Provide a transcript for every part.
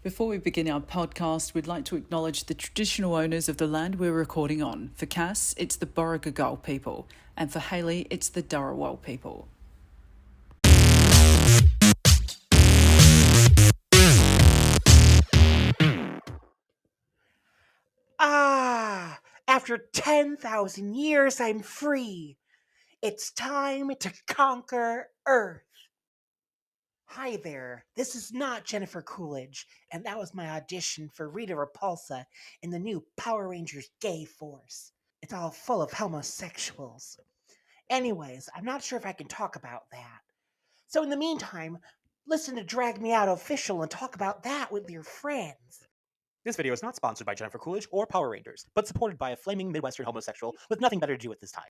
Before we begin our podcast, we'd like to acknowledge the traditional owners of the land we're recording on. For Cass, it's the Borragagal people, and for Hayley, it's the Dharawal people. After 10,000 years, I'm free. It's time to conquer Earth. Hi there, this is not Jennifer Coolidge, and that was my audition for Rita Repulsa in the new Power Rangers Gay Force. It's all full of homosexuals. Anyways, I'm not sure if I can talk about that. So in the meantime, listen to Drag Me Out Official and talk about that with your friends. This video is not sponsored by Jennifer Coolidge or Power Rangers, but supported by a flaming Midwestern homosexual with nothing better to do at this time.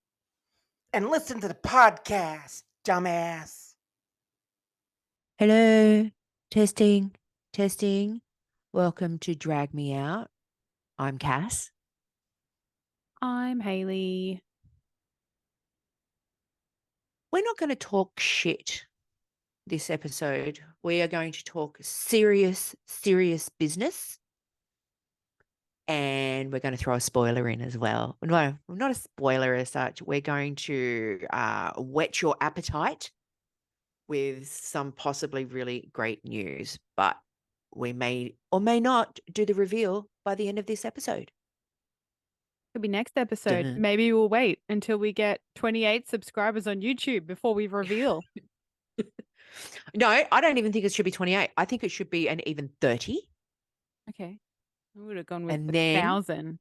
And listen to the podcast, dumbass. Hello, testing. Welcome to Drag Me Out. I'm Cass. I'm Hayley. We're not going to talk shit this episode. We are going to talk serious business. And we're going to throw a spoiler in as well. No, not a spoiler as such. We're going to whet your appetite with some possibly really great news. But we may or may not do the reveal by the end of this episode. Could be next episode. Dun. Maybe we'll wait until we get 28 subscribers on YouTube before we reveal. No, I don't even think it should be 28. I think it should be an even 30. Okay. I would have gone with And then 1,000.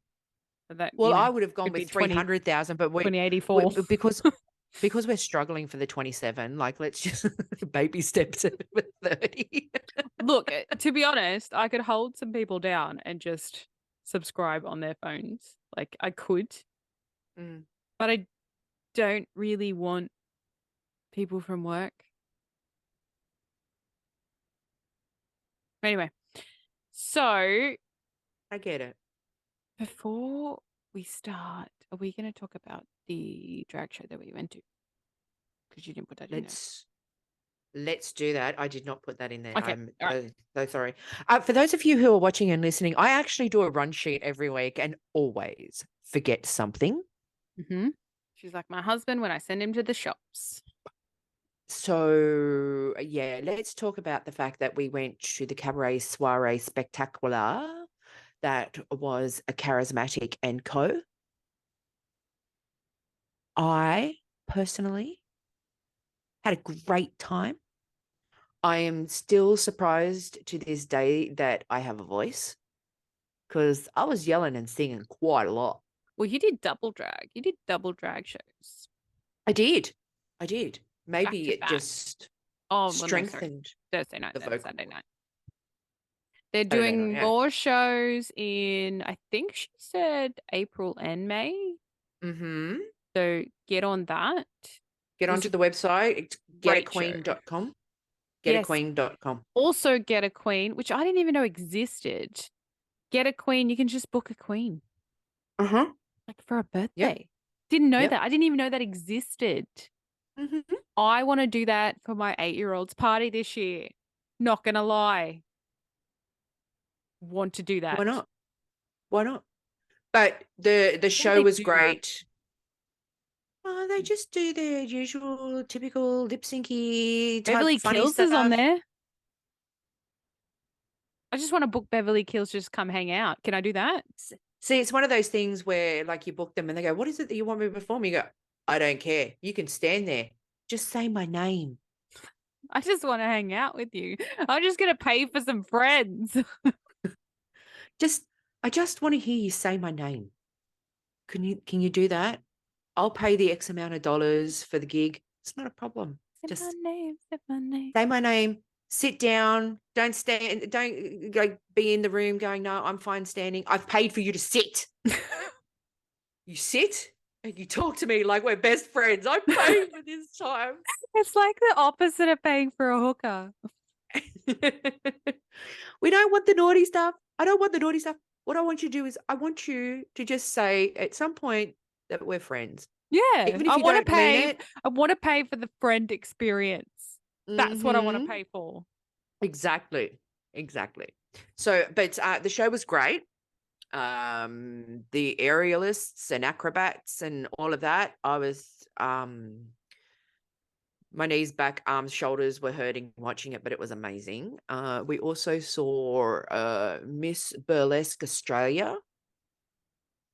But that, well, I would have gone could be with 300,000, but 2084. because we're struggling for the 27, like let's just baby steps it with 30. Look, to be honest, I could hold some people down and just subscribe on their phones. Like I could. But I don't really want people from work. Anyway, so I get it. before we start, are we going to talk about the drag show that we went to? Because you didn't put that in there. Let's do that. I did not put that in there. Okay, I'm all right. so sorry. For those of you who are watching and listening, I actually do a run sheet every week and always forget something. Mm-hmm. She's like my husband when I send him to the shops. So, yeah, let's talk about the fact that we went to the Cabaret Soiree Spectacular. That was a Charismatic and Co. I personally had a great time. I am still surprised to this day that I have a voice because I was yelling and singing quite a lot. Well, you did double drag. You did double drag shows. I did. Maybe Back to it back. just strengthened Thursday night, the then vocal Saturday cords. night. They're Saturday doing night, yeah. more shows in, I think she said April and May. Mm-hmm. So get on that. Get onto the website. It's Great getaqueen.com. Yes. Getaqueen.com. Also Get a Queen, which I didn't even know existed. Get a Queen, you can just book a queen. Uh-huh. Like for a birthday. Yep. Didn't know Yep. that. I didn't even know that existed. Mm-hmm. I want to do that for my 8-year-old's party this year. Not going to lie. Want to do that. Why not? But the show they was do great. Oh, they just do their usual, typical lip syncy type Beverly funny Kills stuff. is on there. I just want to book Beverly Kills, just come hang out. Can I do that? See, it's one of those things where like you book them and they go, "What is it that you want me to perform?" You go, "I don't care. You can stand there. Just say my name." I just want to hang out with you. I'm just going to pay for some friends. I just want to hear you say my name. Can you do that? I'll pay the X amount of dollars for the gig. It's not a problem. Say my name. Say my name. Sit down. Don't stand. Don't go be in the room going, "No, I'm fine standing. I've paid for you to sit." You sit and you talk to me like we're best friends. I'm paying for this time. It's like the opposite of paying for a hooker. We don't want the naughty stuff. I don't want the naughty stuff. What I want you to do is I want you to just say at some point that we're friends. Yeah. Even if I you want to don't mean pay. it. I want to pay for the friend experience. That's what I want to Mhm. pay for. Exactly. So, but the show was great. The aerialists and acrobats and all of that. I was my knees, back, arms, shoulders were hurting watching it, but it was amazing. We also saw Miss Burlesque Australia.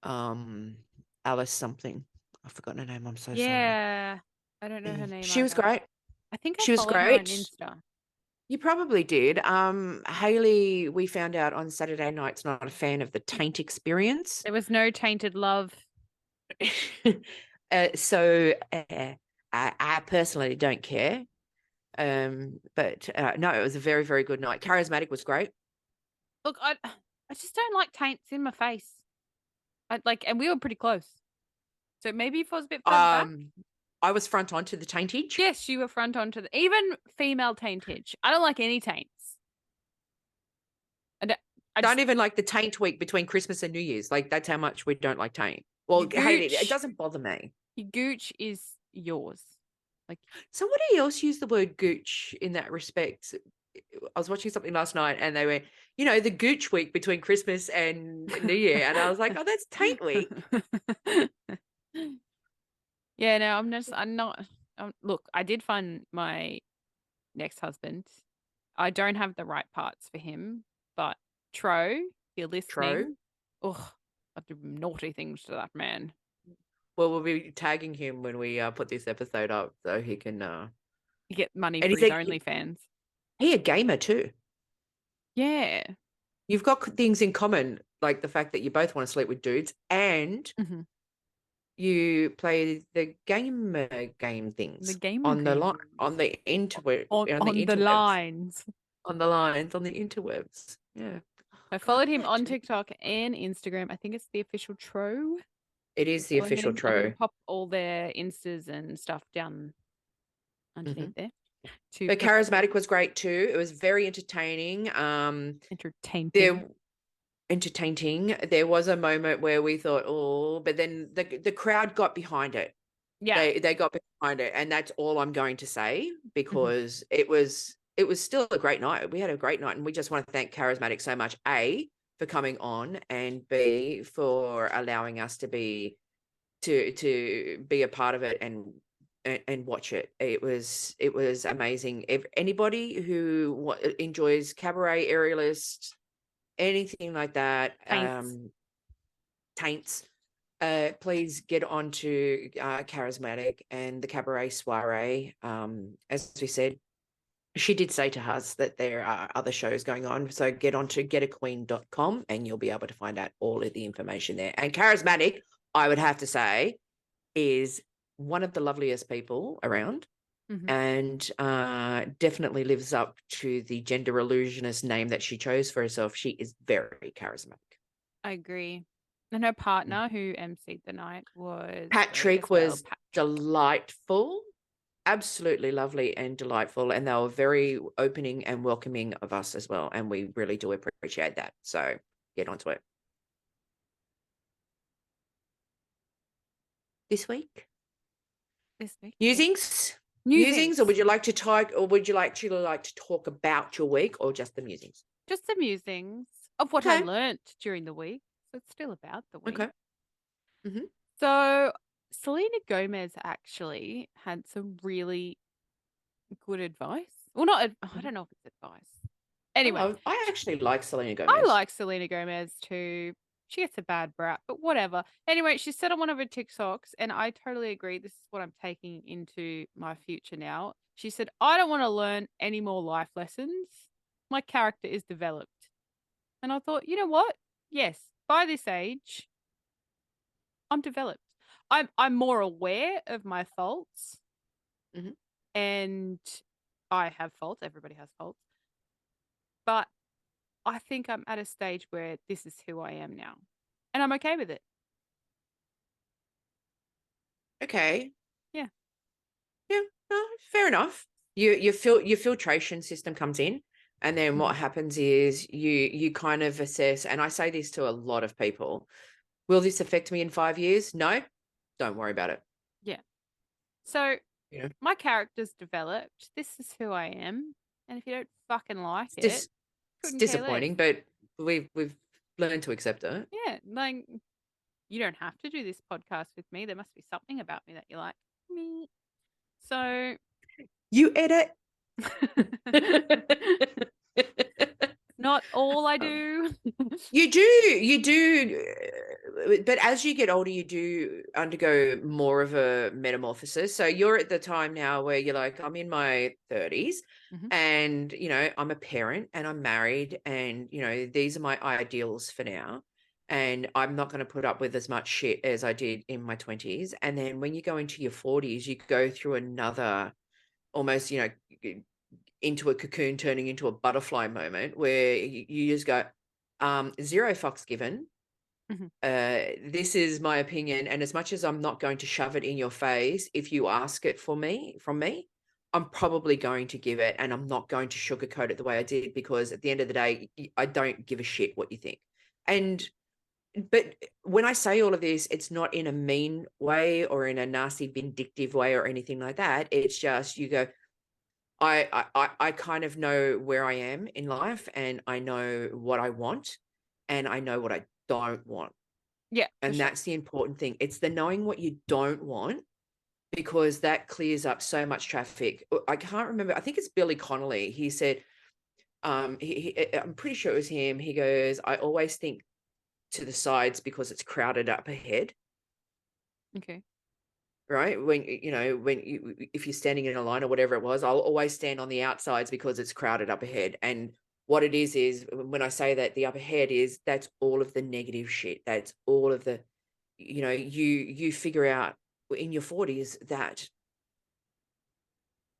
Alice something. I've forgotten her name. I'm so sorry. Yeah. I don't know her name She was either. great. I think I She was followed her on great. Insta. You probably did. Haley, we found out on Saturday night's not a fan of the taint experience. There was no tainted love. So I personally don't care. But no, it was a very, very good night. Charismatic was great. Look, I just don't like taints in my face. And we were pretty close. So maybe if I was a bit further back. I was front on to the taintage. Yes, you were front on to even female taintage. I don't like any taints. I don't even like the taint week between Christmas and New Year's. Like, that's how much we don't like taint. Well, Haley, it doesn't bother me. Your gooch is yours. Like, somebody else used the word gooch in that respect. I was watching something last night and they were, the gooch week between Christmas and New Year. And I was like, oh, that's taint week. Yeah, no, I'm not. Look, I did find my next husband. I don't have the right parts for him, but Tro, if you're listening, I do naughty things to that man. Well, we'll be tagging him when we put this episode up so he can get money for his OnlyFans. He a gamer too. Yeah. You've got things in common, like the fact that you both want to sleep with dudes and you play the gamer game things. The game on the line, on the interweb, on the lines. On the lines, on the interwebs. Yeah. I followed him on TikTok and Instagram. I think it's the official Tro. It is the official Tro. I'm gonna pop all their Instas and stuff down underneath there. But Charismatic was great too. It was very entertaining. Entertaining. There was a moment where we thought, oh, but then the crowd got behind it. Yeah. They got behind it. And that's all I'm going to say, because it was still a great night. We had a great night, and we just want to thank Charismatic so much, A, for coming on, and B, for allowing us to be a part of it and watch it. It was amazing. If anybody who enjoys cabaret, aerialist, anything like that, taints, please get on to Charismatic and the cabaret soiree. As we said, she did say to us that there are other shows going on, so get on to getaqueen.com and you'll be able to find out all of the information there. And Charismatic, I would have to say, is one of the loveliest people around, and definitely lives up to the gender illusionist name that she chose for herself. She is very charismatic. I agree. And her partner, who emceed the night, was Patrick. Was delightful, absolutely lovely and delightful, and they were very opening and welcoming of us as well, and we really do appreciate that. So get onto it. This week? Musings, or would you like to talk, talk about your week, or just the musings? Just the musings of what I learnt during the week. So it's still about the week. Okay. So Selena Gomez actually had some really good advice. Well, I don't know if it's advice. Anyway, I actually like Selena Gomez. I like Selena Gomez too. She gets a bad rap, but whatever. Anyway, she said on one of her TikToks, and I totally agree. This is what I'm taking into my future now. She said, I don't want to learn any more life lessons. My character is developed. And I thought, you know what? Yes, by this age, I'm developed. I'm more aware of my faults. And I have faults. Everybody has faults. But I think I'm at a stage where this is who I am now, and I'm okay with it. Okay. Yeah. Fair enough. Your filtration system comes in, and then what happens is you kind of assess. And I say this to a lot of people: will this affect me in 5 years? No, don't worry about it. Yeah. So my character's developed. This is who I am, and if you don't fucking like it, Couldn't care less. disappointing, but we've learned to accept it. Yeah, like you don't have to do this podcast with me. There must be something about me that you like. Me. So You edit. not all I do. You do. But as you get older, you do undergo more of a metamorphosis. So you're at the time now where you're like, I'm in my 30s Mhm. and, I'm a parent and I'm married and, these are my ideals for now. And I'm not going to put up with as much shit as I did in my 20s. And then when you go into your 40s, you go through another almost, into a cocoon turning into a butterfly moment where you just go, zero fucks given. Mhm. This is my opinion. And as much as I'm not going to shove it in your face, if you ask it from me, I'm probably going to give it, and I'm not going to sugarcoat it the way I did, because at the end of the day, I don't give a shit what you think. But when I say all of this, it's not in a mean way or in a nasty, vindictive way or anything like that. It's just, you go, I kind of know where I am in life, and I know what I want, and I know what I don't want. Yeah, for And sure. that's the important thing. It's the knowing what you don't want, because that clears up so much traffic. I can't remember. I think it's Billy Connolly. He said, I'm pretty sure it was him. He goes, I always think to the sides because it's crowded up ahead. Okay. Right? When if you're standing in a line or whatever it was, I'll always stand on the outsides because it's crowded up ahead. And what it is when I say that the up ahead that's all of the negative shit. That's all of the, you figure out in your 40s that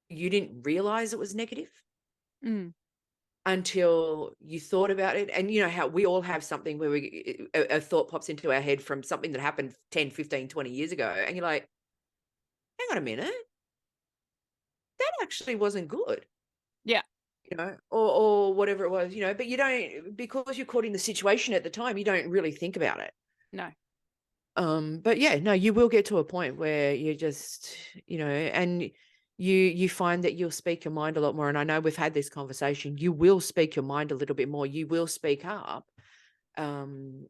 you didn't realize it was negative Mm. until you thought about it. And you know how we all have something where a thought pops into our head from something that happened 10, 15, 20 years ago. And you're like, hang on a minute, that actually wasn't good. Yeah. Or whatever it was, but you don't, because you're caught in the situation at the time, you don't really think about it. No. But yeah, no, you will get to a point where you just, and you find that you'll speak your mind a lot more. And I know we've had this conversation. You will speak your mind a little bit more. You will speak up,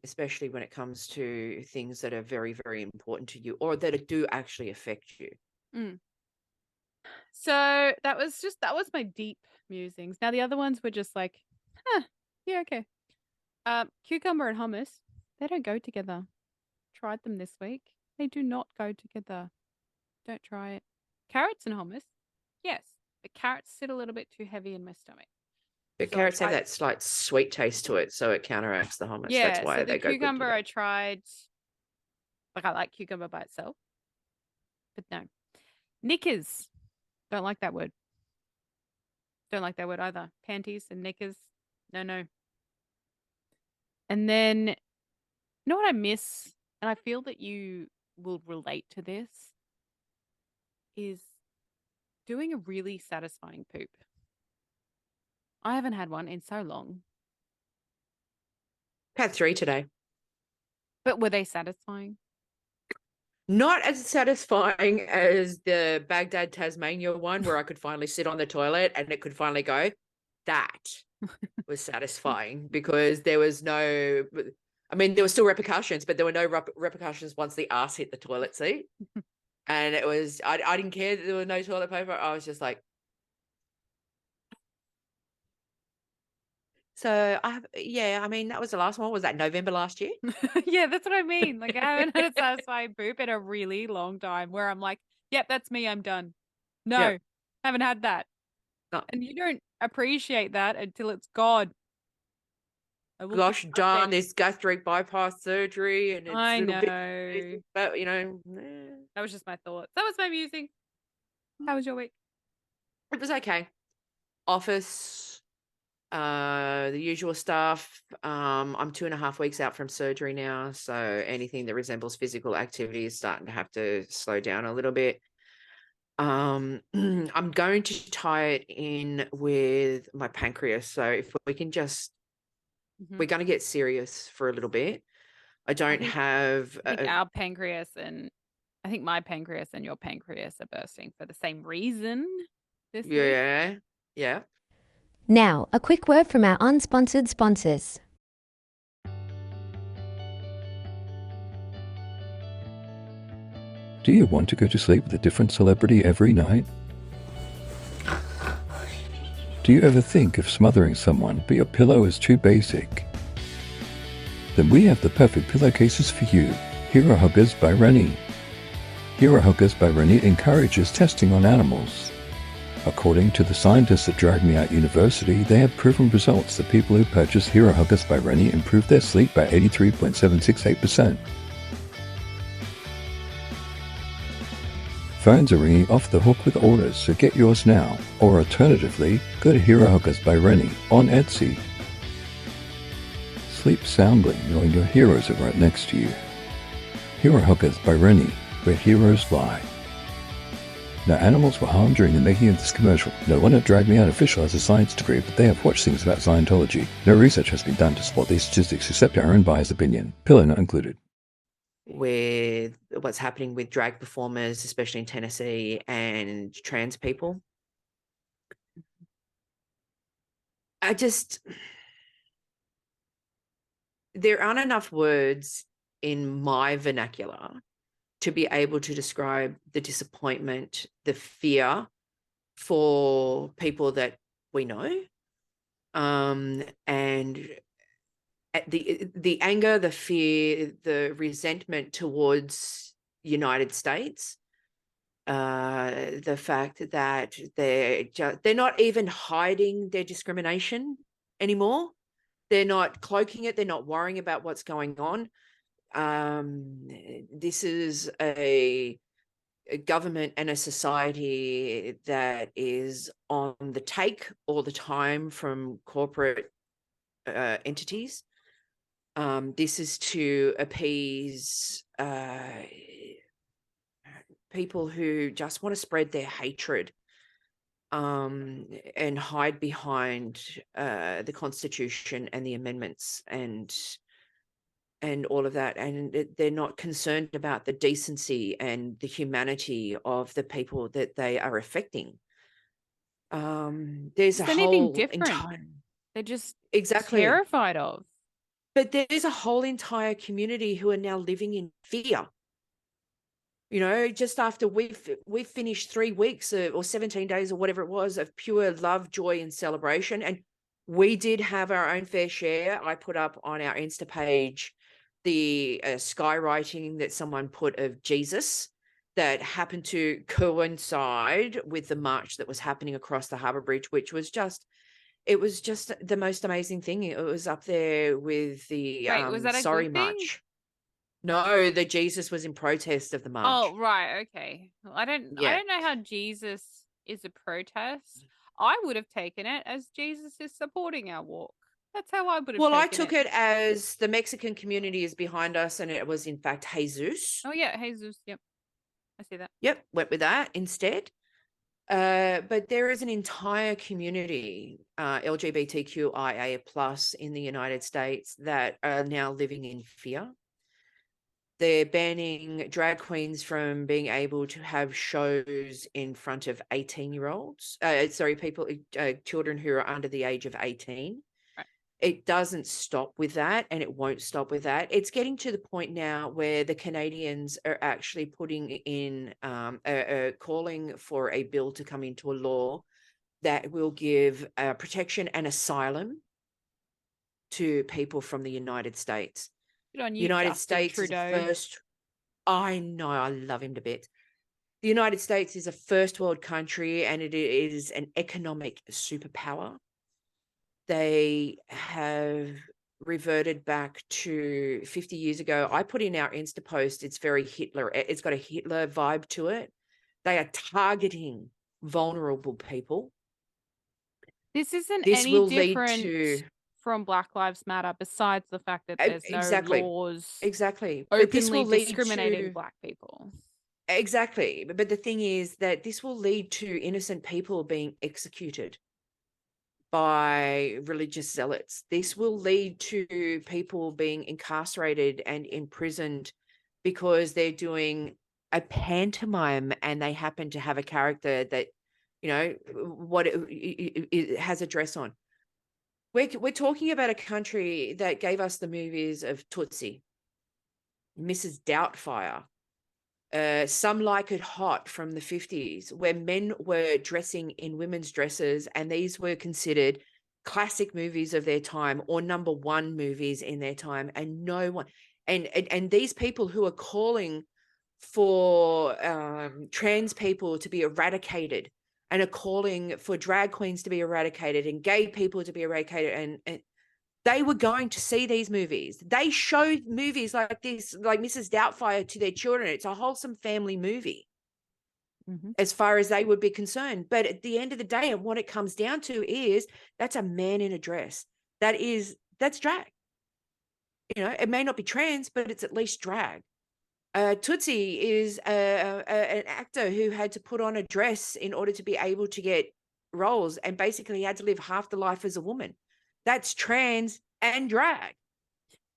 especially when it comes to things that are very, very important to you or that do actually affect you. Mm. So that was my deep musings. Now the other ones were just like, yeah, okay. Cucumber and hummus, they don't go together. Tried them this week. They do not go together. Don't try it. Carrots and hummus, yes. But carrots sit a little bit too heavy in my stomach. But So I carrots have tried- that slight sweet taste to it, so it counteracts the hummus. Yeah, That's why so they the go good cucumber together. I tried, like I like cucumber by itself, but no. Knickers, don't like that word. Don't like that word either. Panties and knickers, no. And then, you know what I miss, and I feel that you will relate to this, is doing a really satisfying poop. I haven't had one in so long. Had 3 today. But were they satisfying? Not as satisfying as the Baghdad, Tasmania one where I could finally sit on the toilet and it could finally go. That was satisfying because there was no, there were still repercussions, but there were no repercussions once the ass hit the toilet seat. And it was, I didn't care that there was no toilet paper. I was just like, so that was the last one. Was that November last year? Yeah, that's what I mean. Like I haven't had a satisfying poop in a really long time where I'm like, yep, that's me. I'm done. No, Yep. haven't had that. No. And you don't appreciate that until it's gone. Gosh darn this gastric bypass surgery and it's I little bit, know. but That was just my thoughts. That was my musing. How was your week? it was okay. Office, the usual stuff. I'm 2.5 weeks out from surgery now, so anything that resembles physical activity is starting to have to slow down a little bit. I'm going to tie it in with my pancreas. So if we can just, we're going to get serious for a little bit. I don't have. I think our pancreas and I think my pancreas and your pancreas are bursting for the same reason this week. Yeah. Now, a quick word from our unsponsored sponsors. Do you want to go to sleep with a different celebrity every night? Do you ever think of smothering someone, but your pillow is too basic? Then we have the perfect pillowcases for you. Hero Huggers by Rennie. Hero Huggers by Rennie encourages testing on animals. According to the scientists at Drag Me Out University, they have proven results that people who purchase Hero Huggers by Rennie improve their sleep by 83.768%. Phones are ringing off the hook with orders, so get yours now. Or alternatively, go to Hero Huggers by Rennie on Etsy. Sleep soundly knowing your heroes are right next to you. Hero Huggers by Rennie, where heroes lie. No animals were harmed during the making of this commercial. No one at Drag Me Out official has a science degree, but they have watched things about Scientology. No research has been done to support these statistics except our own biased opinion. Pillow not included. With what's happening with drag performers, especially in Tennessee, and trans people. There aren't enough words in my vernacular to be able to describe the disappointment, the fear for people that we know, and the anger, the fear, the resentment towards United States, the fact that they're not even hiding their discrimination anymore. They're not cloaking it. They're not worrying about what's going on. This is a government and a society that is on the take all the time from corporate entities. This is to appease people who just want to spread their hatred and hide behind the Constitution and the amendments and all of that. And they're not concerned about the decency and the humanity of the people that they are affecting. There's a anything whole different. entire... They're just Exactly. terrified of. But there's a whole entire community who are now living in fear. You know, just after we've finished 3 weeks or 17 days or whatever it was of pure love, joy, and celebration. And we did have our own fair share. I put up on our Insta page the skywriting that someone put of Jesus that happened to coincide with the march that was happening across the Harbour Bridge, which was just... It was just the most amazing thing. It was up there with the Wait, was that a Sorry good thing? March. No, the Jesus was in protest of the march. Oh, right, okay. Well, I don't know how Jesus is a protest. I would have taken it as Jesus is supporting our walk. That's how I would have taken it. Well, I took it as the Mexican community is behind us, and it was in fact Jesus. Oh yeah, Jesus. Yep, I see that. Yep, went with that instead. But there is an entire community, LGBTQIA+ in the United States that are now living in fear. They're banning drag queens from being able to have shows in front of 18-year-olds. Children who are under the age of 18. Right. It doesn't stop with that, and it won't stop with that. It's getting to the point now where the Canadians are actually putting in, calling for a bill to come into a law that will give protection and asylum to people from the United States. Good on you, United Justin States Trudeau. is the first... I know, I love him to bits. The United States is a first world country, and it is an economic superpower. They have reverted back to 50 years ago. I put in our Insta post, it's very Hitler. It's got a Hitler vibe to it. They are targeting vulnerable people. This isn't This any will lead different to... from Black Lives Matter, besides the fact that there's no Exactly. laws Exactly. But this openly will lead discriminating to... Black people. Exactly. But the thing is that this will lead to innocent people being executed by religious zealots. This will lead to people being incarcerated and imprisoned because they're doing a pantomime and they happen to have a character that what it has a dress on. We're talking about a country that gave us the movies of Tootsie, Mrs. Doubtfire, Some Like It Hot from the 50s, where men were dressing in women's dresses, and these were considered classic movies of their time or number one movies in their time, and no one, and these people who are calling for trans people to be eradicated and are calling for drag queens to be eradicated and gay people to be eradicated, and they were going to see these movies. They showed movies like this, like Mrs. Doubtfire, to their children. It's a wholesome family movie as far as they would be concerned. But at the end of the day, and what it comes down to is that's a man in a dress. That's drag. It may not be trans, but it's at least drag. Tootsie is an actor who had to put on a dress in order to be able to get roles, and basically had to live half the life as a woman. That's trans and drag.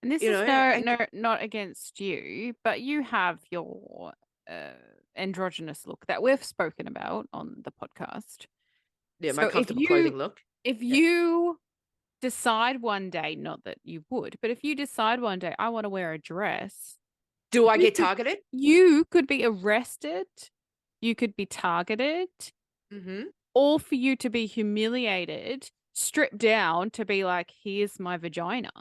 And this is not against you, but you have your androgynous look that we've spoken about on the podcast. Yeah, my comfortable clothing look. If you decide one day, not that you would, but if you decide one day, I want to wear a dress, do I get targeted? You could be arrested. You could be targeted. All for you to be humiliated, stripped down to be like, here's my vagina.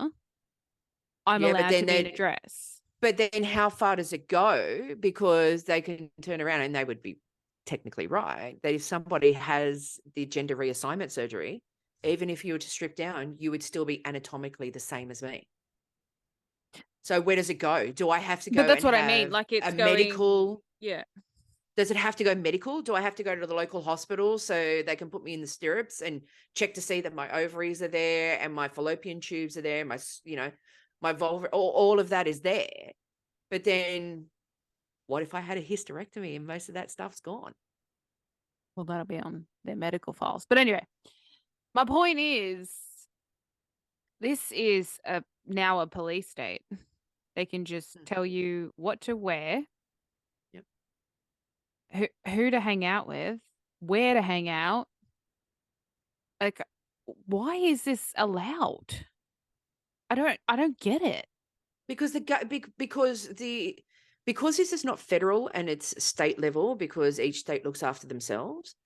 I'm allowed to be in a dress. But then how far does it go? Because they can turn around, and they would be technically right, that if somebody has the gender reassignment surgery, even if you were to strip down, you would still be anatomically the same as me. So where does it go? Do I have to go? But that's what I mean. Like, it's medical. Yeah. Does it have to go medical? Do I have to go to the local hospital so they can put me in the stirrups and check to see that my ovaries are there and my fallopian tubes are there, my vulva, all of that is there. But then what if I had a hysterectomy and most of that stuff's gone? Well, that'll be on their medical files. But anyway, my point is, this is now a police state. They can just tell you what to wear, who to hang out with, where to hang out. Like, why is this allowed? I don't get it. Because this is not federal and it's state level, because each state looks after themselves.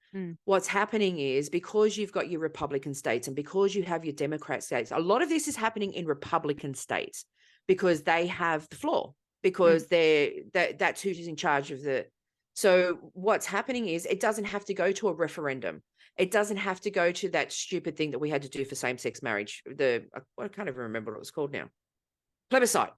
What's happening is, because you've got your Republican states and because you have your Democrat states, a lot of this is happening in Republican states because they have the floor, because that's who's in charge of the. So what's happening is, it doesn't have to go to a referendum. It doesn't have to go to that stupid thing that we had to do for same-sex marriage. I can't even remember what it was called now. Plebiscite.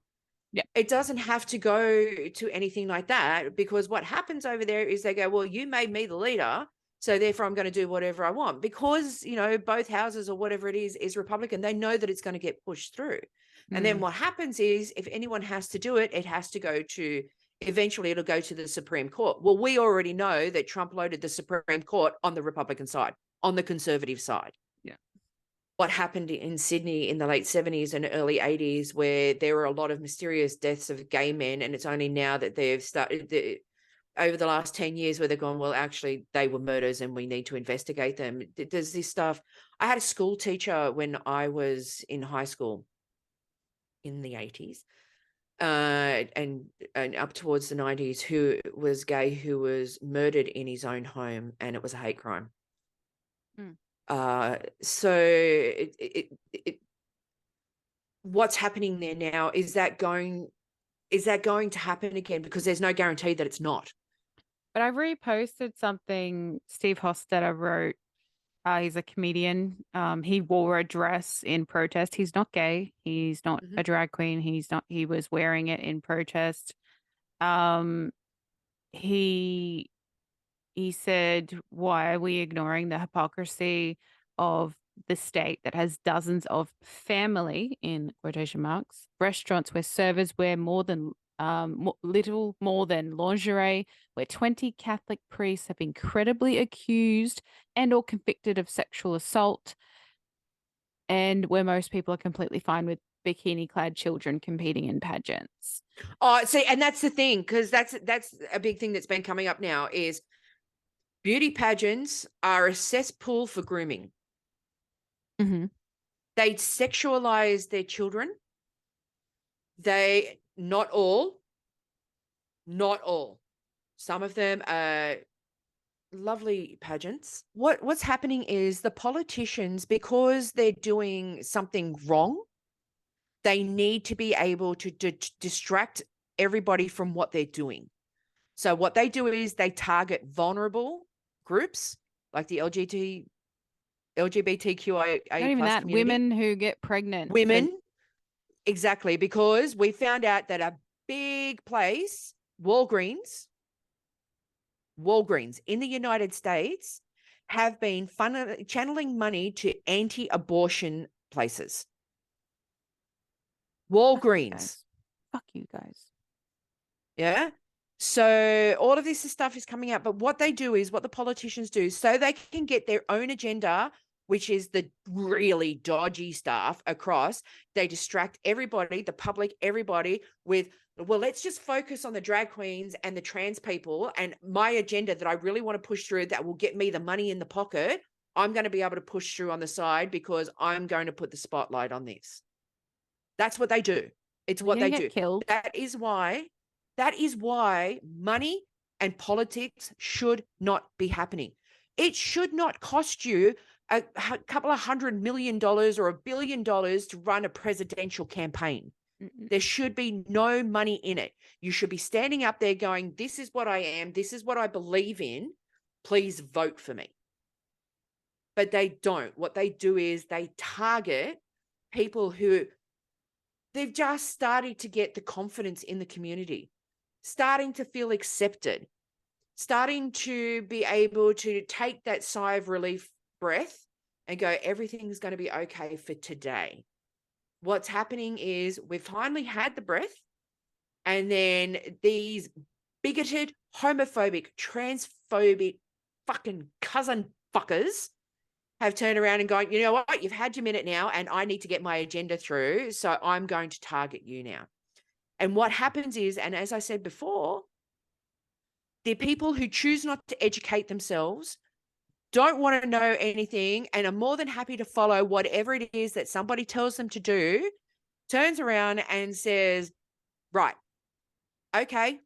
Yeah. It doesn't have to go to anything like that, because what happens over there is they go, well, you made me the leader, so therefore I'm going to do whatever I want, because, both houses or whatever it is Republican. They know that it's going to get pushed through. And then what happens is, if anyone has to do it, it has to go to, eventually it'll go to the Supreme Court. Well, we already know that Trump loaded the Supreme Court on the Republican side, on the conservative side. Yeah. What happened in Sydney in the late 70s and early 80s, where there were a lot of mysterious deaths of gay men, and it's only now that they've started over the last 10 years where they've gone, well, actually they were murders and we need to investigate them. There's this stuff. I had a school teacher when I was in high school in the 80s and up towards the 90s, who was gay, who was murdered in his own home, and it was a hate crime. So what's happening there now, is that going to happen again? Because there's no guarantee that it's not. But I reposted something Steve Hofstetter wrote. He's a comedian. He wore a dress in protest. He's not gay. He's not a drag queen. He was wearing it in protest. He said, why are we ignoring the hypocrisy of the state that has dozens of family, in quotation marks, restaurants where servers wear little more than lingerie, where 20 Catholic priests have been credibly accused and or convicted of sexual assault, and where most people are completely fine with bikini-clad children competing in pageants. Oh, see, and that's the thing, because that's a big thing that's been coming up now, is Beauty pageants are a cesspool for grooming. Mm-hmm. They sexualize their children. Not all. Some of them are lovely pageants. What's happening is the politicians, because they're doing something wrong, they need to be able to distract everybody from what they're doing. So what they do is they target vulnerable groups like the LGBTQIA Not even plus that. community. Women who get pregnant. Women, exactly, because we found out that a big place, Walgreens in the United States, have been channeling money to anti-abortion places. Walgreens. Fuck you guys. Yeah. So all of this stuff is coming out. But what they do is, what the politicians do, so they can get their own agenda, which is the really dodgy stuff across, they distract everybody, the public, everybody with, well, let's just focus on the drag queens and the trans people, and my agenda that I really want to push through that will get me the money in the pocket, I'm going to be able to push through on the side because I'm going to put the spotlight on this. That's what they do. It's what they do. Killed. That is why money and politics should not be happening. It should not cost you a couple of $100 million or $1 billion to run a presidential campaign. There should be no money in it. You should be standing up there going, this is what I am. This is what I believe in. Please vote for me. But they don't. What they do is they target people who they've just started to get the confidence in the community, starting to feel accepted, starting to be able to take that sigh of relief breath and go, everything's going to be okay for today. What's happening is we've finally had the breath, and then these bigoted, homophobic, transphobic fucking cousin fuckers have turned around and gone, you know what, you've had your minute now and I need to get my agenda through, so I'm going to target you now. And what happens is, and as I said before, the people who choose not to educate themselves, don't want to know anything, and are more than happy to follow whatever it is that somebody tells them to do, turns around and says, right, okay,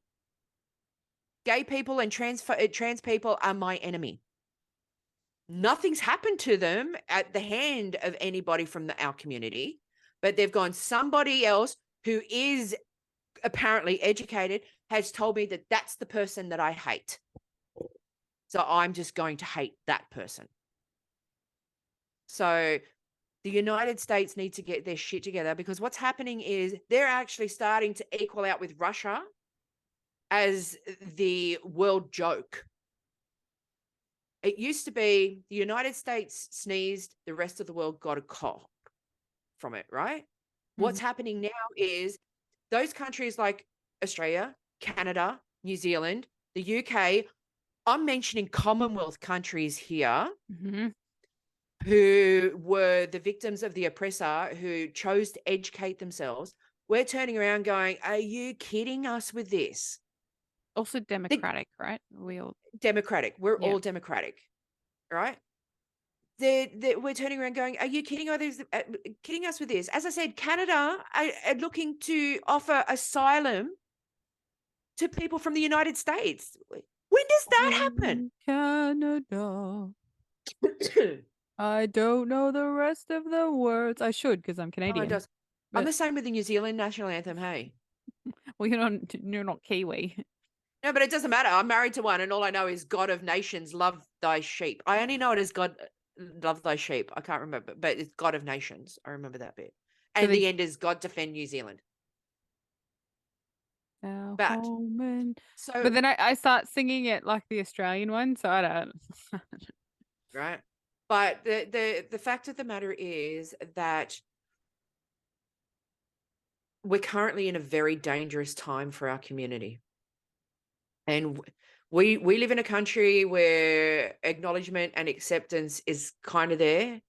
gay people and trans people are my enemy. Nothing's happened to them at the hand of anybody from our community, but they've gone, somebody else who is apparently educated has told me that that's the person that I hate. So I'm just going to hate that person. So the United States need to get their shit together, because what's happening is they're actually starting to equal out with Russia as the world joke. It used to be the United States sneezed, the rest of the world got a cough from it, right? Mm-hmm. What's happening now is those countries like Australia, Canada, New Zealand, the UK, I'm mentioning Commonwealth countries here, who were the victims of the oppressor, who chose to educate themselves. We're turning around going, are you kidding us with this? Also democratic, right? We all democratic. We're all democratic, right? We're turning around going, are you kidding us with this? As I said, Canada are looking to offer asylum to people from the United States. When does that happen? Canada. I don't know the rest of the words. I should, because I'm Canadian. Oh, it does. But I'm the same with the New Zealand national anthem, hey. Well, you're not Kiwi. No, but it doesn't matter. I'm married to one, and all I know is God of nations, love thy sheep. I only know it as God, love thy sheep. I can't remember, but it's God of nations. I remember that bit. And the end is God defend New Zealand. But then I start singing it like the Australian one, so I don't. Right. But the fact of the matter is that we're currently in a very dangerous time for our community. And we live in a country where acknowledgement and acceptance is kind of there.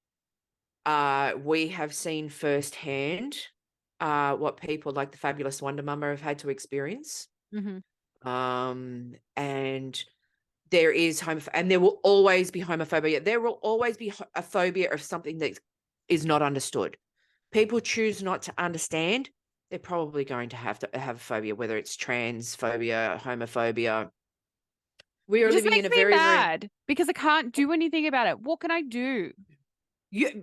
We have seen firsthand what people like the fabulous Wonder Mama have had to experience. And there is and there will always be homophobia. There will always be a phobia of something that is not understood. People choose not to understand. They're probably going to have a phobia, whether it's transphobia, homophobia. We It are just living makes in a me very, very mad because I can't do anything about it. What can I do?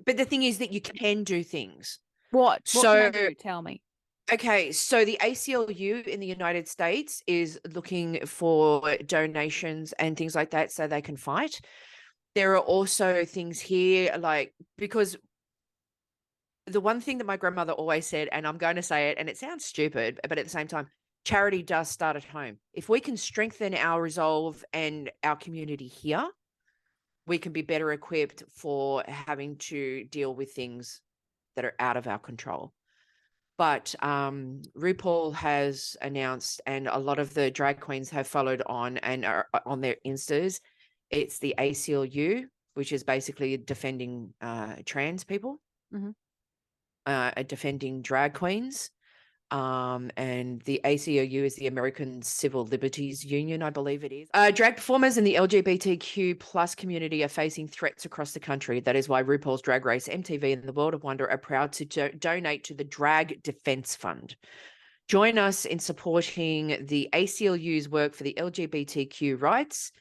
but the thing is that you can do things. What can I So do? Tell me. okay, so the ACLU in the United States is looking for donations and things like that so they can fight. There are also things here like, because the one thing that my grandmother always said, and I'm going to say it, and it sounds stupid, but at the same time, charity does start at home. If we can strengthen our resolve and our community here, we can be better equipped for having to deal with things that are out of our control. But RuPaul has announced, and a lot of the drag queens have followed on and are on their Instas, it's the ACLU, which is basically defending trans people, defending drag queens. And the ACLU is the American Civil Liberties Union, I believe it is. Drag performers in the LGBTQ plus community are facing threats across the country. That is why RuPaul's Drag Race, MTV, and the World of Wonder are proud to donate to the Drag Defense Fund. Join us in supporting the ACLU's work for the LGBTQ rights.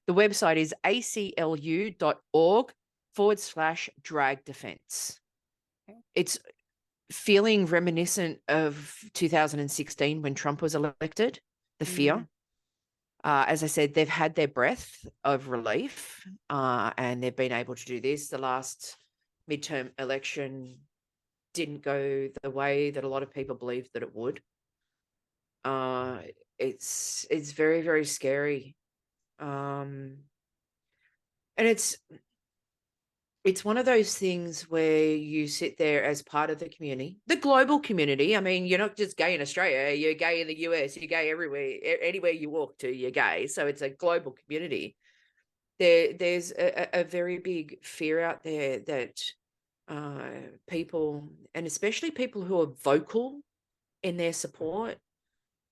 The website is aclu.org/drag defense. It's feeling reminiscent of 2016 when Trump was elected, the fear. As I said, they've had their breath of relief and they've been able to do this. The last midterm election didn't go the way that a lot of people believed that it would. It's very, very scary. And it's one of those things where you sit there as part of the community, the global community. I mean, you're not just gay in Australia, you're gay in the US, you're gay everywhere, anywhere you walk to, you're gay. So it's a global community. There's a very big fear out there that people, and especially people who are vocal in their support,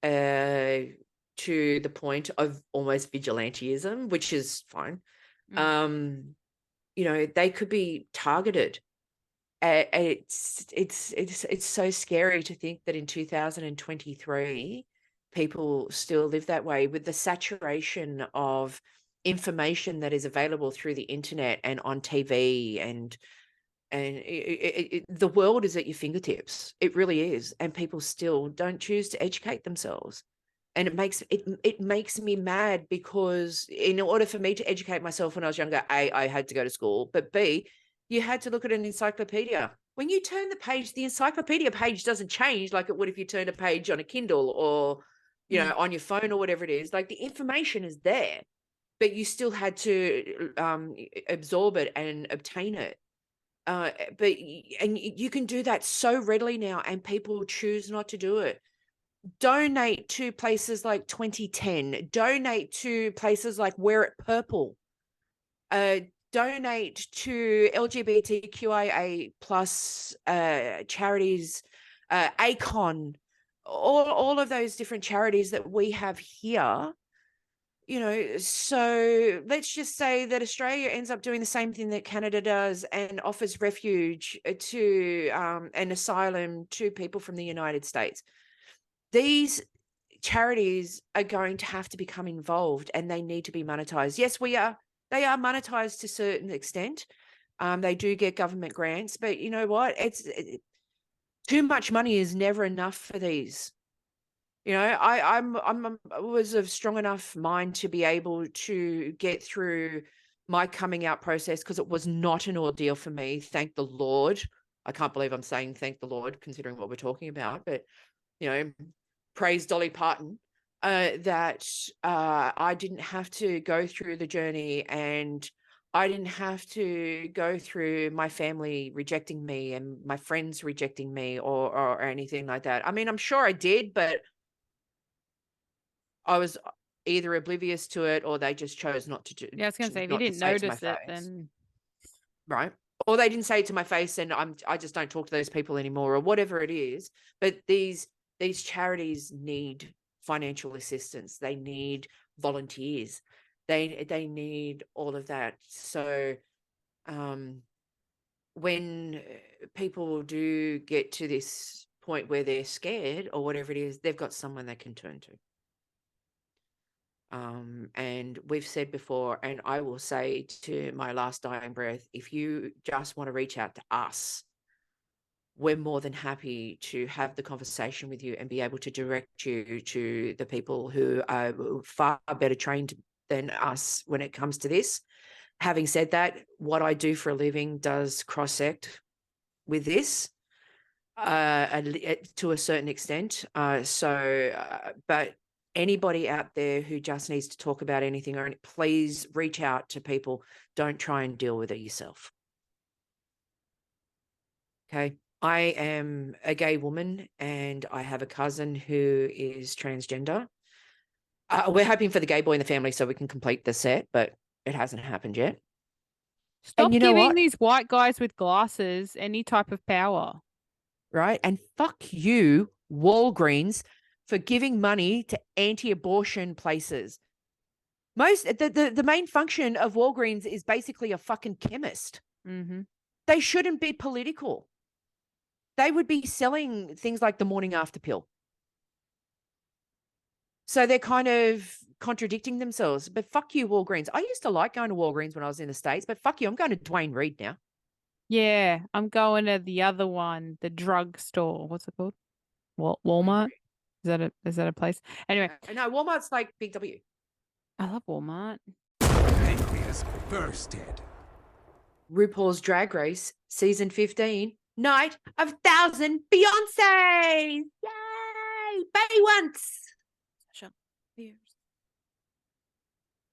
to the point of almost vigilantism, which is fine. They could be targeted. It's so scary to think that in 2023, people still live that way with the saturation of information that is available through the internet and on TV, and the world is at your fingertips. It really is, and people still don't choose to educate themselves. And it makes me mad, because in order for me to educate myself when I was younger, A, I had to go to school, but B, you had to look at an encyclopedia. When you turn the page, the encyclopedia page doesn't change like it would if you turned a page on a Kindle or, on your phone or whatever it is. Like, the information is there, but you still had to absorb it and obtain it. And you can do that so readily now, and people choose not to do it. Donate to places like 2010, donate to places like Wear It Purple, donate to LGBTQIA plus charities, ACON, all of those different charities that we have here. So let's just say that Australia ends up doing the same thing that Canada does and offers refuge to and asylum to people from the United States. These charities are going to have to become involved, and they need to be monetized. Yes, they are monetized to a certain extent. They do get government grants, but you know what? Too much money is never enough for these. I was of strong enough mind to be able to get through my coming out process, because it was not an ordeal for me. Thank the Lord. I can't believe I'm saying thank the Lord, considering what we're talking about, but praise Dolly Parton, that I didn't have to go through the journey, and I didn't have to go through my family rejecting me and my friends rejecting me or anything like that. I mean, I'm sure I did, but I was either oblivious to it, or they just chose not to do. Yeah, I was going to say, if you not to didn't say it to my notice it, face. then Right. Or they didn't say it to my face, and I just don't talk to those people anymore, or whatever it is. But these charities need financial assistance. They need volunteers. They need all of that. So when people do get to this point where they're scared or whatever it is, they've got someone they can turn to. And we've said before, and I will say to my last dying breath, if you just want to reach out to us, we're more than happy to have the conversation with you and be able to direct you to the people who are far better trained than us when it comes to this. Having said that, what I do for a living does cross-sect with this to a certain extent. But anybody out there who just needs to talk about anything, or please reach out to people. Don't try and deal with it yourself. Okay. I am a gay woman and I have a cousin who is transgender. We're hoping for the gay boy in the family so we can complete the set, but it hasn't happened yet. Stop And you know giving what? these white guys with glasses any type of power. Right? And fuck you, Walgreens, for giving money to anti-abortion places. The main function of Walgreens is basically a fucking chemist. Mm-hmm. They shouldn't be political. They would be selling things like the morning after pill. So they're kind of contradicting themselves. But fuck you, Walgreens. I used to like going to Walgreens when I was in the States, but fuck you, I'm going to Dwayne Reed now. Yeah, I'm going to the other one, the drugstore. What's it called? Walmart? Is that a place? Anyway, No, Walmart's like Big W. I love Walmart. Pancreas bursted. RuPaul's Drag Race, season 15, Night of 1,000 Beyonces. Yay! Bay once. Sasha Fierce.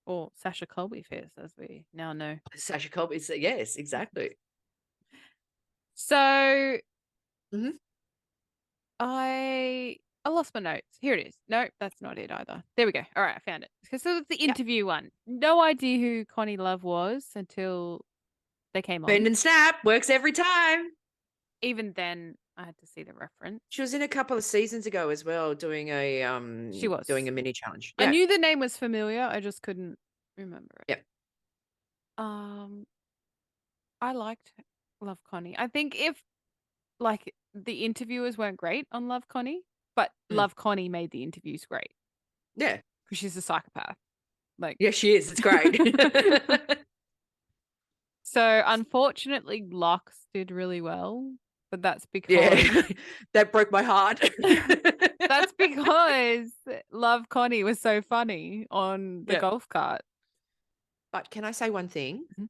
Or Sasha Colby Fierce, as we now know. Sasha Colby, yes, exactly. So Mhm. I lost my notes. Here it is. No, that's not it either. There we go. All right, I found it. So it's the interview one. No idea who Connie Love was until they came on. Bend and snap works every time. Even then, I had to see the reference. She was in a couple of seasons ago as well, doing a She was doing a mini challenge. I knew the name was familiar. I just couldn't remember it. Yep. I liked Love Connie. I think if like the interviewers weren't great on Love Connie, but Love Connie made the interviews great Yeah. because she's a psychopath. Like, Yeah, she is. It's great. so unfortunately, Lux did really well, but that's because Yeah, that broke my heart. that's because Love Connie was so funny on the Yeah. golf cart. But can I say one thing? Mhm.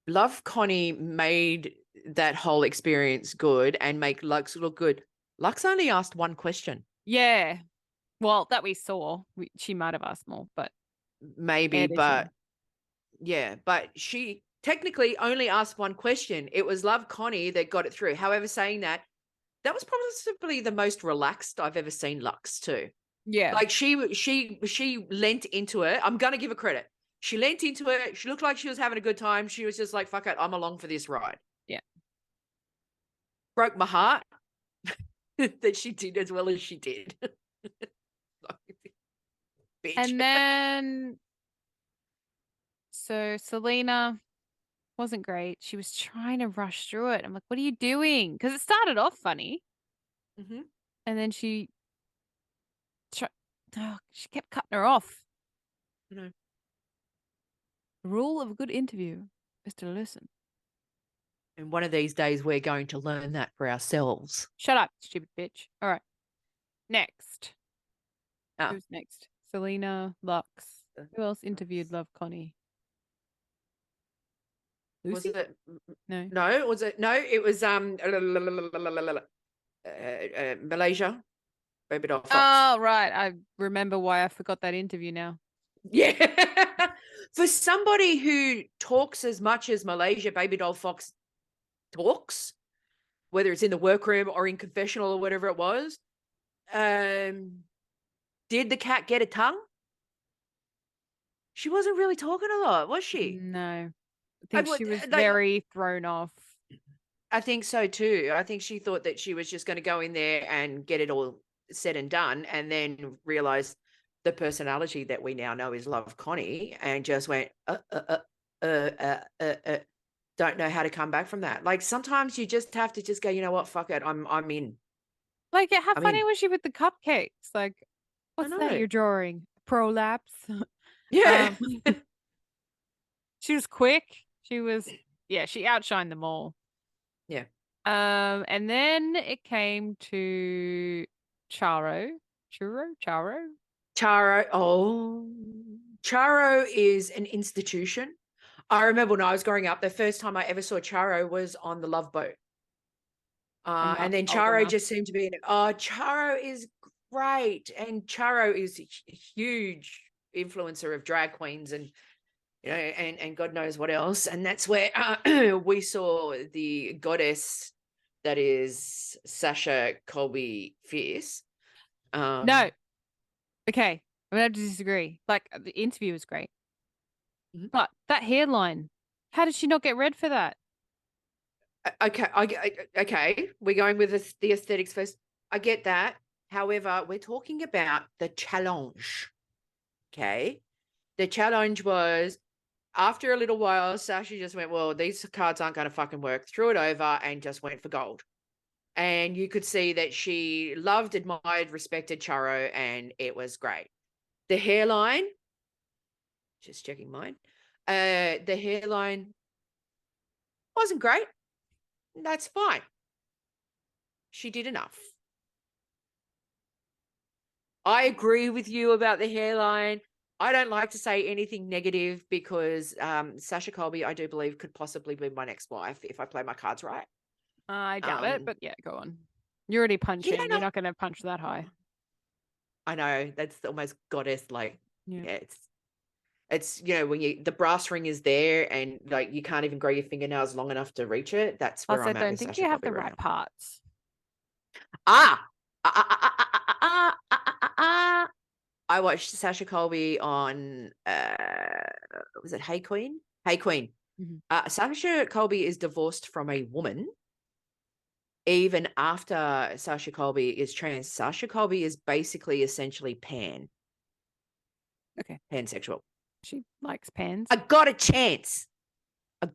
Love Connie made that whole experience good and make Lux look good. Lux only asked one question. Yeah. Well, that we saw. She might have asked more, but Maybe, editing. but yeah, but she technically only asked one question. It was Love Connie that got it through. However, saying that was possibly the most relaxed I've ever seen Lux too. Yeah. Like she lent into it. I'm gonna give her credit. She lent into it. She looked like she was having a good time. She was just like, fuck it, I'm along for this ride. Yeah. Broke my heart that she did as well as she did. Bitch. And then, so Selena wasn't great. She was trying to rush through it. I'm like, what are you doing? Because it started off funny. Mhm. And then she kept cutting her off. No. The rule of a good interview is to listen. And one of these days we're going to learn that for ourselves. Shut up, stupid bitch. All right. Next. Ah. Who's next? Selena, Lux. Who else interviewed Love Connie? Lucy? Was it? No. No, was it? No, it was Malaysia. Baby doll Fox. Oh, right. I remember why I forgot that interview now. Yeah. For somebody who talks as much as Malaysia Baby Doll Fox talks, whether it's in the workroom or in confessional or whatever it was, did the cat get a tongue? She wasn't really talking a lot, was she? No. I think she was like, very thrown off. I think so too. I think she thought that she was just going to go in there and get it all said and done, and then realize, the personality that we now know is Love Connie, and just went, don't know how to come back from that. Like sometimes you just have to just go, you know what, fuck it, I'm in. Like, how I'm funny in. was she with the cupcakes? Like, what's that know. you're drawing? Prolapse? Yeah. She was quick. She outshined them all. Yeah. And then it came to Charo. Charo? Charo is an institution. I remember when I was growing up, the first time I ever saw Charo was on the Love Boat. I'm not And then old Charo enough. just seemed to be Charo is great. And Charo is a huge influencer of drag queens and and God knows what else. And that's where we saw the goddess that is Sasha Colby Fierce. No. Okay. I'm going to have to disagree. Like, the interview was great. Mhm. But that hairline, how did she not get red for that? Okay. We're going with the aesthetics first. I get that. However, we're talking about the challenge. Okay. The challenge was after a little while, Sasha just went, well, these cards aren't going to fucking work. Threw it over and just went for gold. And you could see that she loved, admired, respected Charo, and it was great. The hairline, just checking mine. The hairline wasn't great. That's fine. She did enough. I agree with you about the hairline. I don't like to say anything negative because Sasha Colby, I do believe, could possibly be my next wife if I play my cards right. I doubt it, but yeah, go on. You're already punching. don't You're know. not going to punch that high. I know that's almost goddess like. Yeah. It's when the brass ring is there and like you can't even grow your fingernails long enough to reach it. That's where Plus, I I'm at don't with think Sasha you have Colby the right right now. parts. I watched Sasha Colby on was it Hey Queen? Hey Queen. Mhm. Sasha Colby is divorced from a woman. Even after Sasha Colby is trans, Sasha Colby is basically essentially Okay. pansexual. She likes pans. I got a chance. I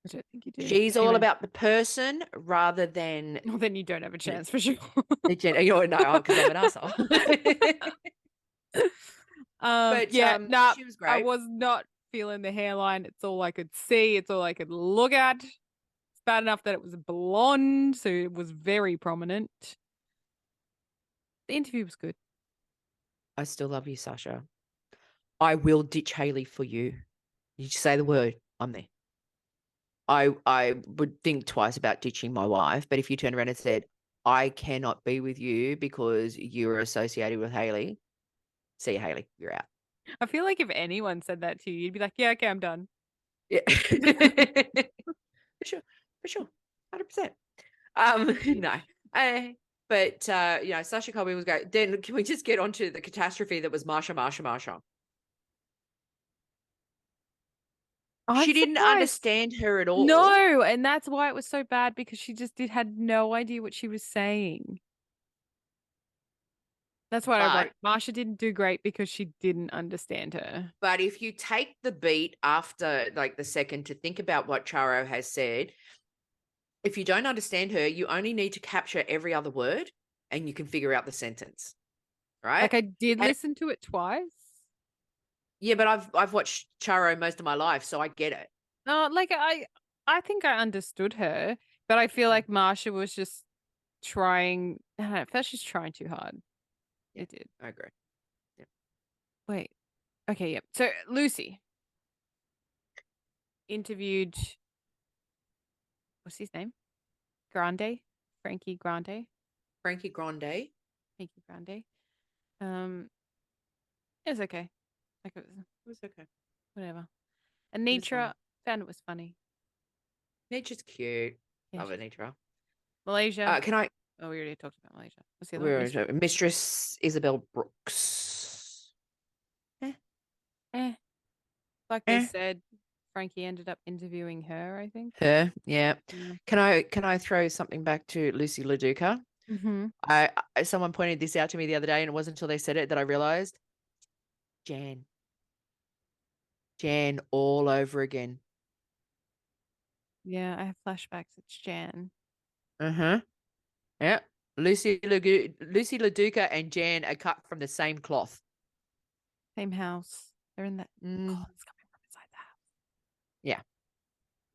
don't think you do. She's all Anyway. about the person rather than Well, then you don't have a chance for sure. no, because I'm an asshole. But she was great. I was not feeling the hairline. It's all I could see. It's all I could look at. It's bad enough that it was blonde, so it was very prominent. The interview was good. I still love you, Sasha. I will ditch Haley for you. You just say the word, I'm there. I would think twice about ditching my wife, but if you turned around and said, I cannot be with you because you're associated with Haley, see you, Haley, you're out. I feel like if anyone said that to you, you'd be like, yeah, okay, I'm done. Yeah. For sure. 100%. But Sasha Colby was great. Then can we just get onto the catastrophe that was Marsha? She didn't understand her at all. No, and that's why it was so bad, because she just had no idea what she was saying. That's what I wrote. Marsha didn't do great because she didn't understand her. But if you take the beat after like the second to think about what Charo has said, if you don't understand her, you only need to capture every other word and you can figure out the sentence. Right? Like, I did listen to it twice. Yeah, but I've watched Charo most of my life, so I get it. No, like I think I understood her, but I feel like Marsha was just trying. I don't know, I felt she's trying too hard. Yeah, it did. I agree. Yeah. Wait. Okay, yeah. So Lucy interviewed, what's his name? Frankie Grande. It was okay. Like, it was okay. Whatever. And Nitra found it was funny. Nitra's cute. Yeah, Love it, Nitra. Malaysia. Can I? Oh, we already talked about Malaysia. What's the other one? Mistress Isabel Brooks. Like they said, Frankie ended up interviewing her, I think. Her, yeah. Can I throw something back to Lucy LaDuca? Mm-hmm. Someone pointed this out to me the other day, and it wasn't until they said it that I realized Jan all over again. Yeah, I have flashbacks. It's Jan. Yeah. Lucy LaDuca and Jan are cut from the same cloth. Same house. They're in that. Oh, it's coming from inside the house. Yeah.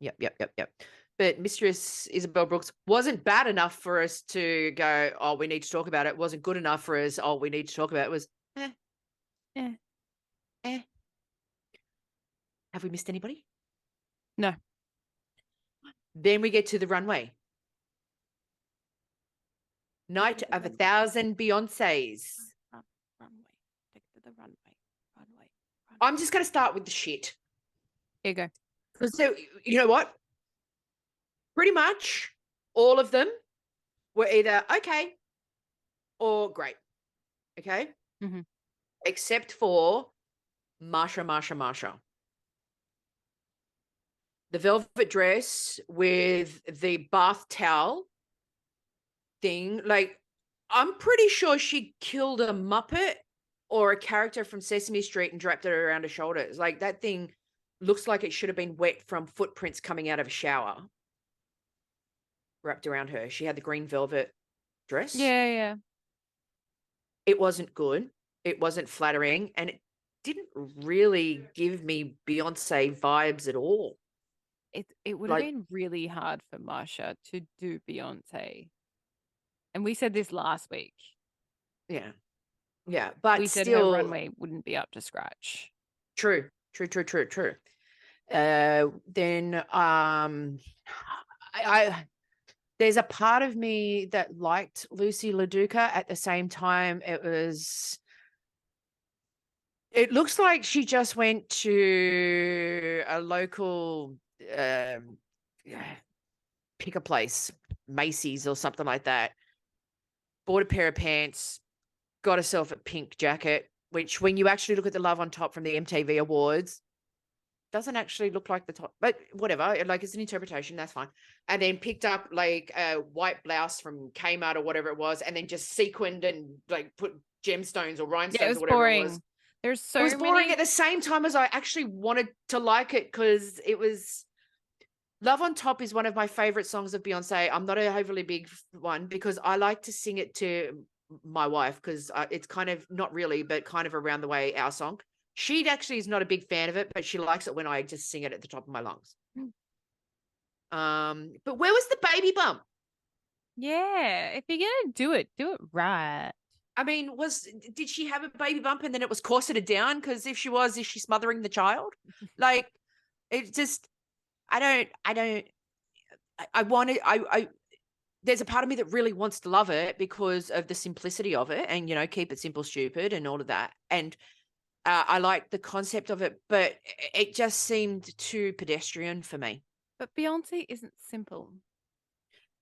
Yep. But Mistress Isabel Brooks wasn't bad enough for us to go, oh, we need to talk about it. Wasn't good enough for us. Oh, we need to talk about it. It was, Have we missed anybody? No. Then we get to the runway. Night of 1,000 Beyoncés. Runway. Take it to the runway. I'm just going to start with the shit. Here you go. So, you know what? Pretty much all of them were either okay or great. Okay? Mm-hmm. Except for Marsha. The velvet dress with the bath towel thing, like, I'm pretty sure she killed a Muppet or a character from Sesame Street and draped it around her shoulders. Like, that thing looks like it should have been wet from footprints coming out of a shower. Wrapped around her. She had the green velvet dress. Yeah. It wasn't good. It wasn't flattering. And it didn't really give me Beyonce vibes at all. It would have been really hard for Marsha to do Beyonce. And we said this last week. Yeah. But we said still, her runway wouldn't be up to scratch. True. Then I there's a part of me that liked Lucy LaDuca. At the same time, it looks like she just went to a local pick a place, Macy's or something like that, bought a pair of pants, got herself a pink jacket, which when you actually look at the Love on Top from the MTV Awards, doesn't actually look like the top, but whatever, like, it's an interpretation, that's fine. And then picked up like a white blouse from Kmart or whatever it was, and then just sequined and like put gemstones or rhinestones or whatever boring. it was. There's so it was boring many... at the same time as I actually wanted to like it, because it was... Love on Top is one of my favorite songs of Beyonce. I'm not a overly big one because I like to sing it to my wife, because it's kind of, not really, but kind of around the way our song. She actually is not a big fan of it, but she likes it when I just sing it at the top of my lungs. But where was the baby bump? Yeah, if you're gonna do it right. I mean, did she have a baby bump and then it was corseted down? Because if she was, is she smothering the child? Like, it just, there's a part of me that really wants to love it because of the simplicity of it, and, keep it simple, stupid, and all of that. And I like the concept of it, but it just seemed too pedestrian for me. But Beyonce isn't simple.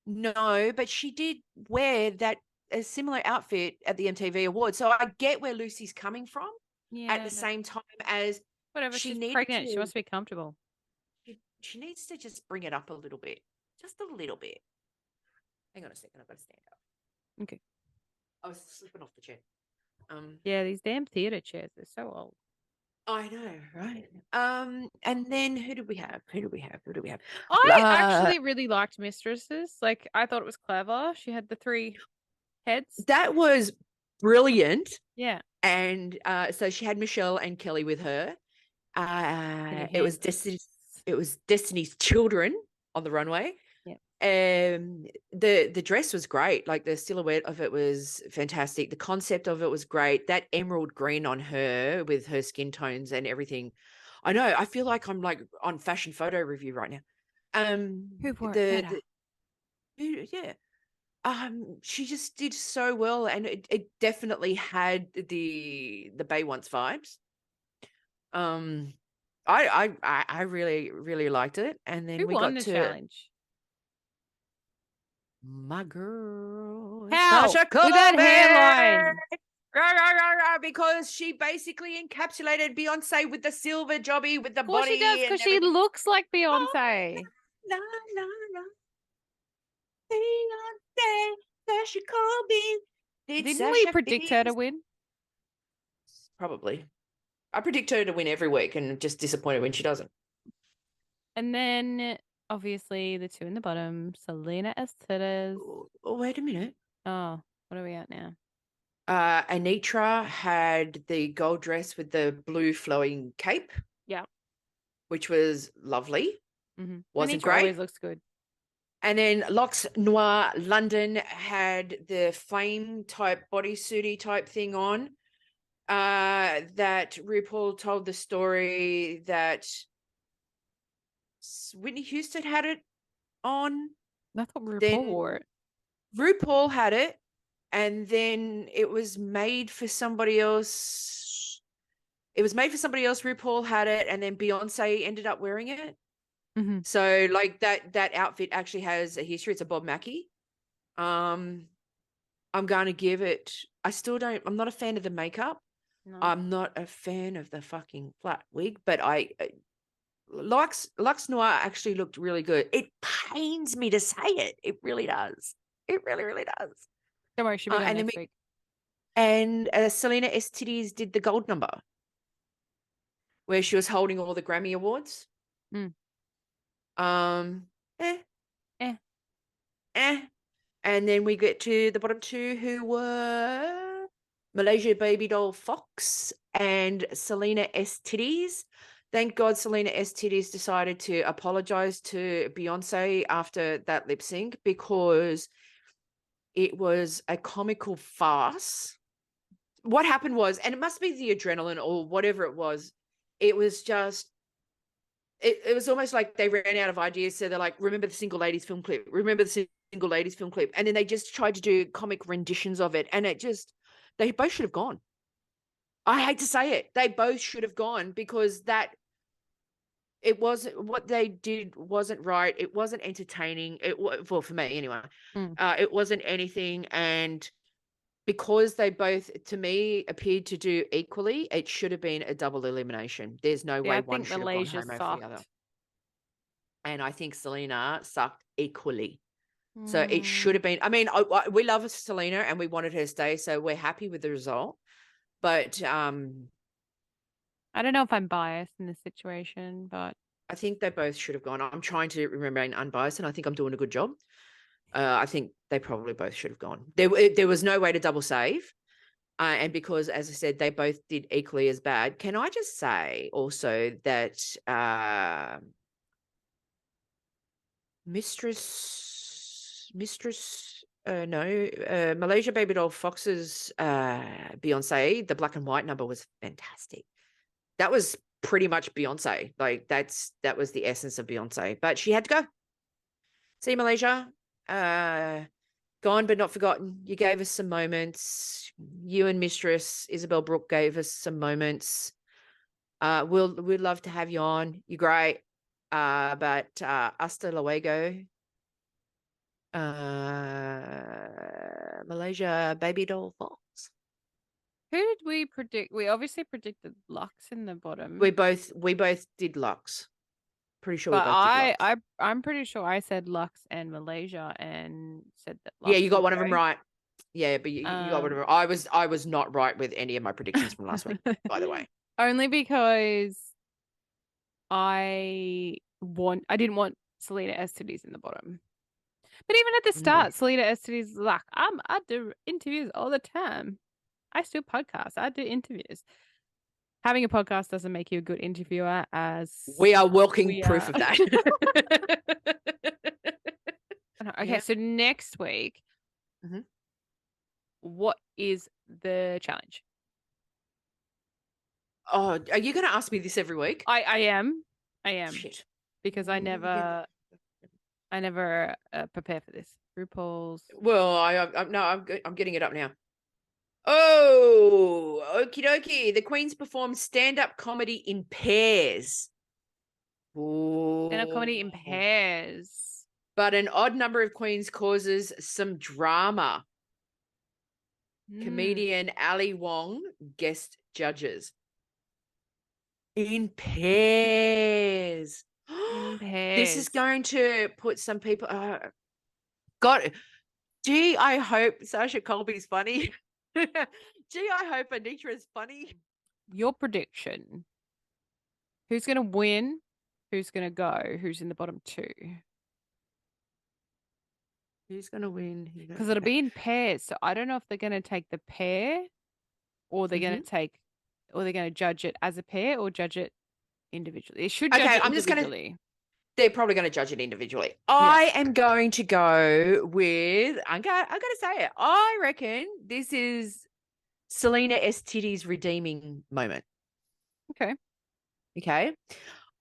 No, but she did wear a similar outfit at the MTV Awards. So I get where Lucy's coming from. Yeah. At the same time as whatever, she's pregnant. She wants to be comfortable. She needs to just bring it up a little bit. Just a little bit. Hang on a second. I've got to stand up. Okay. I was slipping off the chair. Yeah, these damn theatre chairs, they're so old. I know, right? And then who did we have? I actually really liked Mistresses. Like, I thought it was clever. She had the 3 heads. That was brilliant. Yeah. And so she had Michelle and Kelly with her. It was Destiny's Children on the runway. The dress was great. Like, the silhouette of it was fantastic. The concept of it was great. That emerald green on her with her skin tones and everything. I know. I feel like I'm like on fashion photo review right now. Who wore it better? Yeah. She just did so well, and it definitely had the Bay Once vibes. I really, really liked it. And then Who we won got the to challenge? my girl, How? Sasha With that hairline. Because she basically encapsulated Beyonce with the silver jobby with the Well, body. she does, because she looks like Beyonce. Beyonce, the Sasha Colby? Didn't we predict her to win? Probably. I predict her to win every week and just disappointed when she doesn't. And then, obviously, the two in the bottom, Selena Esteves. Oh, wait a minute. Oh, what are we at now? Anitra had the gold dress with the blue flowing cape. Yeah. Which was lovely. Mm-hmm. Wasn't Anitra great. always looks good. And then Lux Noir London had the flame type bodysuity type thing on. That RuPaul told the story that Whitney Houston had it on. I thought RuPaul Then wore it. RuPaul had it, and then it was made for somebody else. It was made for somebody else. RuPaul had it, and then Beyonce ended up wearing it. Mm-hmm. So like that outfit actually has a history. It's a Bob Mackie. I'm going to give it. I'm not a fan of the makeup. No. I'm not a fan of the fucking flat wig, but Lux Noir actually looked really good. It pains me to say it. It really does. It really, really does. Don't worry, she'll be done next week. And Selena Esteves did the gold number where she was holding all the Grammy Awards. And then we get to the bottom two, who were Malaysia Baby Doll Fox and Selena Esteves. Thank God Selena Esteves decided to apologize to Beyonce after that lip sync, because it was a comical farce. What happened was, and it must be the adrenaline or whatever it was just, it was almost like they ran out of ideas. So they're like, remember the single ladies film clip, and then they just tried to do comic renditions of it, and they both should have gone. I hate to say it, they both should have gone, because it wasn't, what they did wasn't right. It wasn't entertaining. Well, for me anyway. It wasn't anything, and because they both, to me, appeared to do equally, it should have been a double elimination. There's no way one should have gone home over the other. And I think Selena sucked equally. So it should have been. I mean, we love Selena and we wanted her to stay, so we're happy with the result. But I don't know if I'm biased in this situation, but I think they both should have gone. I'm trying to remain unbiased, and I think I'm doing a good job. I think they probably both should have gone. There was no way to double save. And because, as I said, they both did equally as bad. Can I just say also that Malaysia Baby Doll Fox's Beyonce, the black and white number was fantastic. That was pretty much Beyonce. Like that was the essence of Beyonce. But she had to go. See, Malaysia, gone but not forgotten. You gave us some moments. You and Mistress Isabel Brooke gave us some moments. We'd love to have you on. You're great. But hasta luego. Malaysia Baby Doll Fox. who did we predict? We obviously predicted Lux in the bottom. We both did Lux. Pretty sure we both did Lux. I'm pretty sure I said Lux and Malaysia and said that Lux. Yeah, you got one of them right. Yeah, but you got one of them. I was not right with any of my predictions from last week, by the way. Only because I didn't want Selena Esteves in the bottom. But even at the start, Selena Esteves is like, I do interviews all the time. I still podcast. I do interviews. Having a podcast doesn't make you a good interviewer, as we are walking proof of that. Okay, so next week, what is the challenge? Oh, are you going to ask me this every week? I am. Shit. Because I never prepare for this. RuPaul's. Well, I'm getting it up now. Oh, okie dokie. The queens performed stand-up comedy in pairs. Stand-up comedy in pairs. But an odd number of queens causes some drama. Comedian Ali Wong guest judges. In pairs. In pairs. This is going to put some people. God, Gee, I hope Sasha Colby's funny. Gee, I hope Anitra is funny. Your prediction. Who's going to win? Who's going to go? Who's in the bottom two? Who's going to win? Because it'll be in pairs. So I don't know if they're going to take the pair or they're going to take, or they're going to judge it as a pair or judge it individually. It should judge it I'm just individually. They're probably going to judge it individually. I am going to go with, I'm going to say it. I reckon this is Selena Estiddy's redeeming moment. Okay.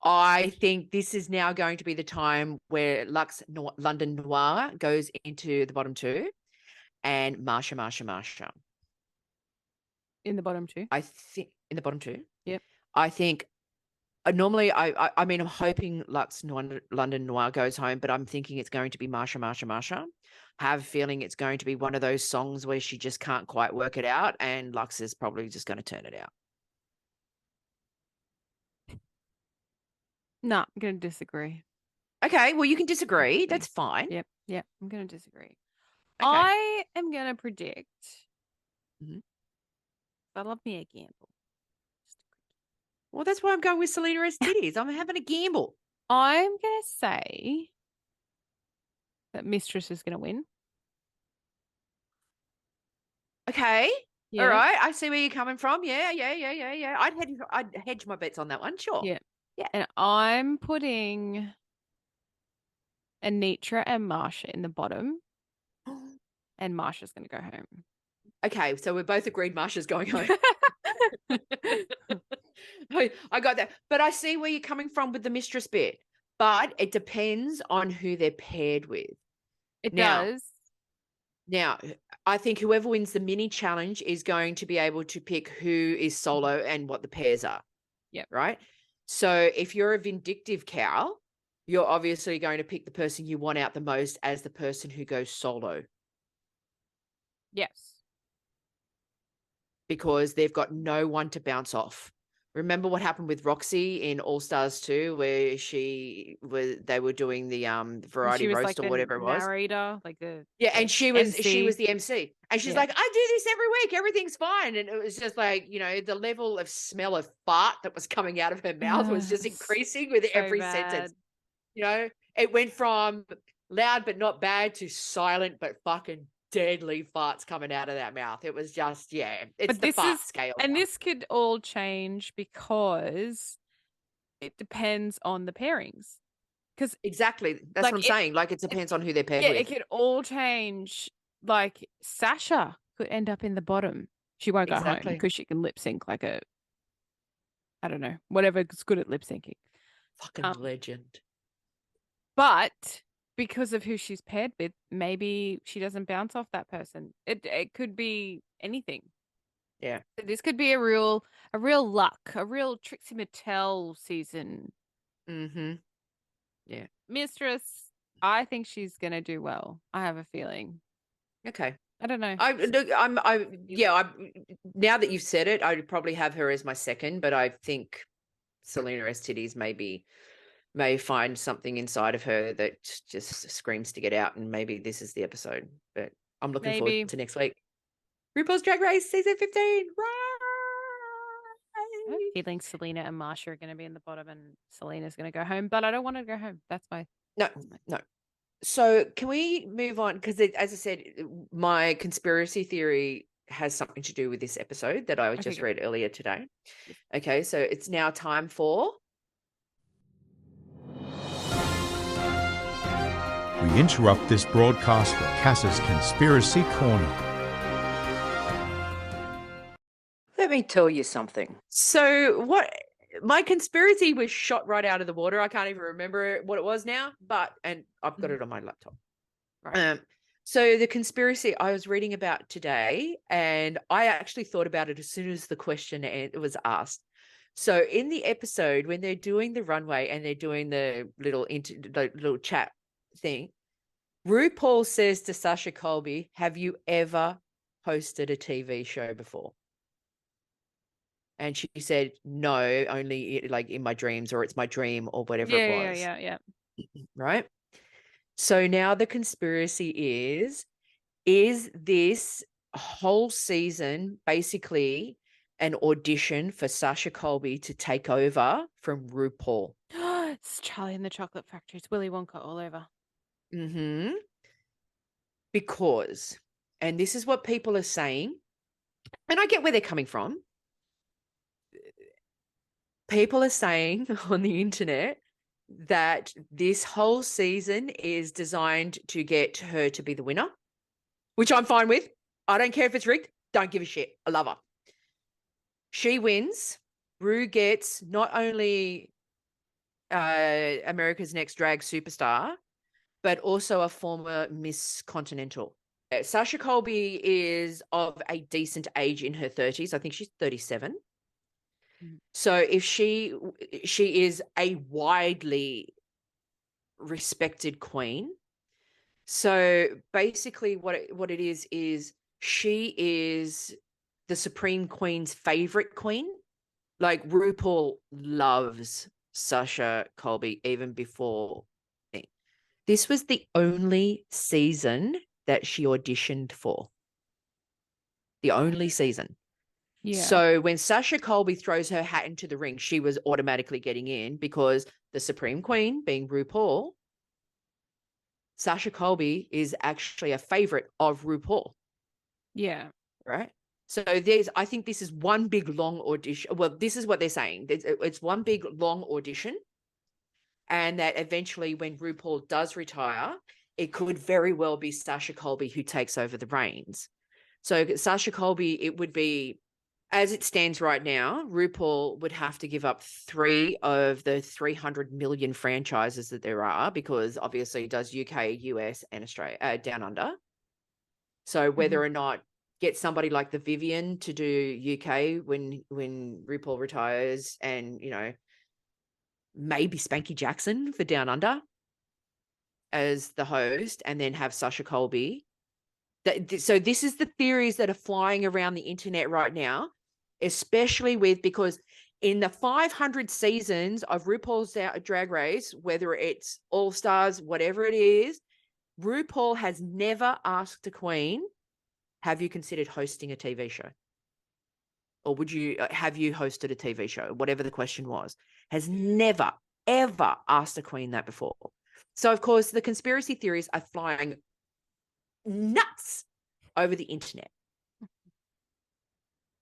I think this is now going to be the time where London Noir goes into the bottom two and Marsha. In the bottom two? I think in the bottom two. Yep. I think normally I mean, I'm hoping London Noir goes home, but I'm thinking it's going to be Marsha. I have a feeling it's going to be one of those songs where she just can't quite work it out and Lux is probably just going to turn it out. No, I'm going to disagree. Okay, well, you can disagree. That's fine. Yep. I'm going to disagree. Okay. I am going to predict. Mhm. I love me a gamble. Well, that's why I'm going with Selena Estiddy's. I'm having a gamble. I'm going to say that Mistress is going to win. Okay. Yeah. All right. I see where you're coming from. Yeah. I'd hedge my bets on that one. Sure. Yeah. Yeah. And I'm putting Anitra and Marsha in the bottom. And Marsha's going to go home. Okay. So we both agreed Marsha's going home. I got that. But I see where you're coming from with the Mistress bit. But it depends on who they're paired with. It does. Now, I think whoever wins the mini challenge is going to be able to pick who is solo and what the pairs are. Yep. Right? So if you're a vindictive cow, you're obviously going to pick the person you want out the most as the person who goes solo. Yes. Because they've got no one to bounce off. Remember what happened with Roxy in All Stars 2, where they were doing the variety roast like or whatever it was. Narrator, like the and she was MC. the MC, and she's like, I do this every week, everything's fine, and it was just like, the level of smell of fart that was coming out of her mouth was just increasing with every sentence. It went from loud but not bad to silent but fucking deadly farts coming out of that mouth. It was just, it's the fart scale. And this could all change because it depends on the pairings. Because exactly, that's what I'm saying. Like, it depends on who they're paired with. It could all change. Like, Sasha could end up in the bottom. She won't go home because she can lip sync like I don't know, whatever's good at lip syncing. Fucking legend. But because of who she's paired with, maybe she doesn't bounce off that person. It could be anything. Yeah. So this could be a real luck, a real Trixie Mattel season. Mm-hmm. Yeah. Mistress, I think she's gonna do well. I have a feeling. Okay. I don't know. Now that you've said it, I'd probably have her as my second, but I think Selena Estiddy's may find something inside of her that just screams to get out, and maybe this is the episode. But I'm looking forward to next week. RuPaul's Drag Race season 15. I have a feeling Selena and Marsha are going to be in the bottom, and Selena's going to go home. But I don't want to go home. That's my no. So can we move on? Because as I said, my conspiracy theory has something to do with this episode that I just read earlier today. Okay, so it's now time for... We interrupt this broadcast for Cass's Conspiracy Corner. Let me tell you something. So my conspiracy was shot right out of the water. I can't even remember what it was now, and I've got it on my laptop. Right. So the conspiracy I was reading about today, and I actually thought about it as soon as the question was asked. So in the episode, when they're doing the runway and they're doing the little chat thing, RuPaul says to Sasha Colby, "Have you ever hosted a TV show before?" And she said, "No, only like in my dreams, or it's my dream, or whatever it was." Yeah. Right? So now the conspiracy is Is this whole season basically an audition for Sasha Colby to take over from RuPaul? It's Charlie and the Chocolate Factory. It's Willy Wonka all over. Mm-hmm. Because, and this is what people are saying, and I get where they're coming from. People are saying on the internet that this whole season is designed to get her to be the winner, which I'm fine with. I don't care if it's rigged. Don't give a shit. I love her. She wins. Rue gets not only America's Next Drag Superstar, but also a former Miss Continental. Sasha Colby is of a decent age in her 30s. I think she's 37. So if she is a widely respected queen. So basically what it is she is the Supreme Queen's favorite queen. Like RuPaul loves Sasha Colby even before me. This was the only season that she auditioned for. The only season. Yeah. So when Sasha Colby throws her hat into the ring, she was automatically getting in because the Supreme Queen, being RuPaul, Sasha Colby is actually a favorite of RuPaul. Yeah. Right? So I think this is one big long audition. Well, this is what they're saying. It's one big long audition. And that eventually when RuPaul does retire, it could very well be Sasha Colby who takes over the reins. So Sasha Colby, it would be, as it stands right now, RuPaul would have to give up 3 of the 300 million franchises that there are, because obviously it does UK, US, and Australia, Down Under. So whether or not get somebody like the Vivian to do UK when RuPaul retires, and, you know, maybe Spanky Jackson for Down Under as the host, and then have Sasha Colby. So this is the theories that are flying around the internet right now, especially because in the 500 seasons of RuPaul's Drag Race, whether it's All Stars, whatever it is, RuPaul has never asked a queen, have you considered hosting a TV show? Or have you hosted a TV show? Whatever the question was, has never, ever asked a queen that before. So, of course, the conspiracy theories are flying nuts over the internet.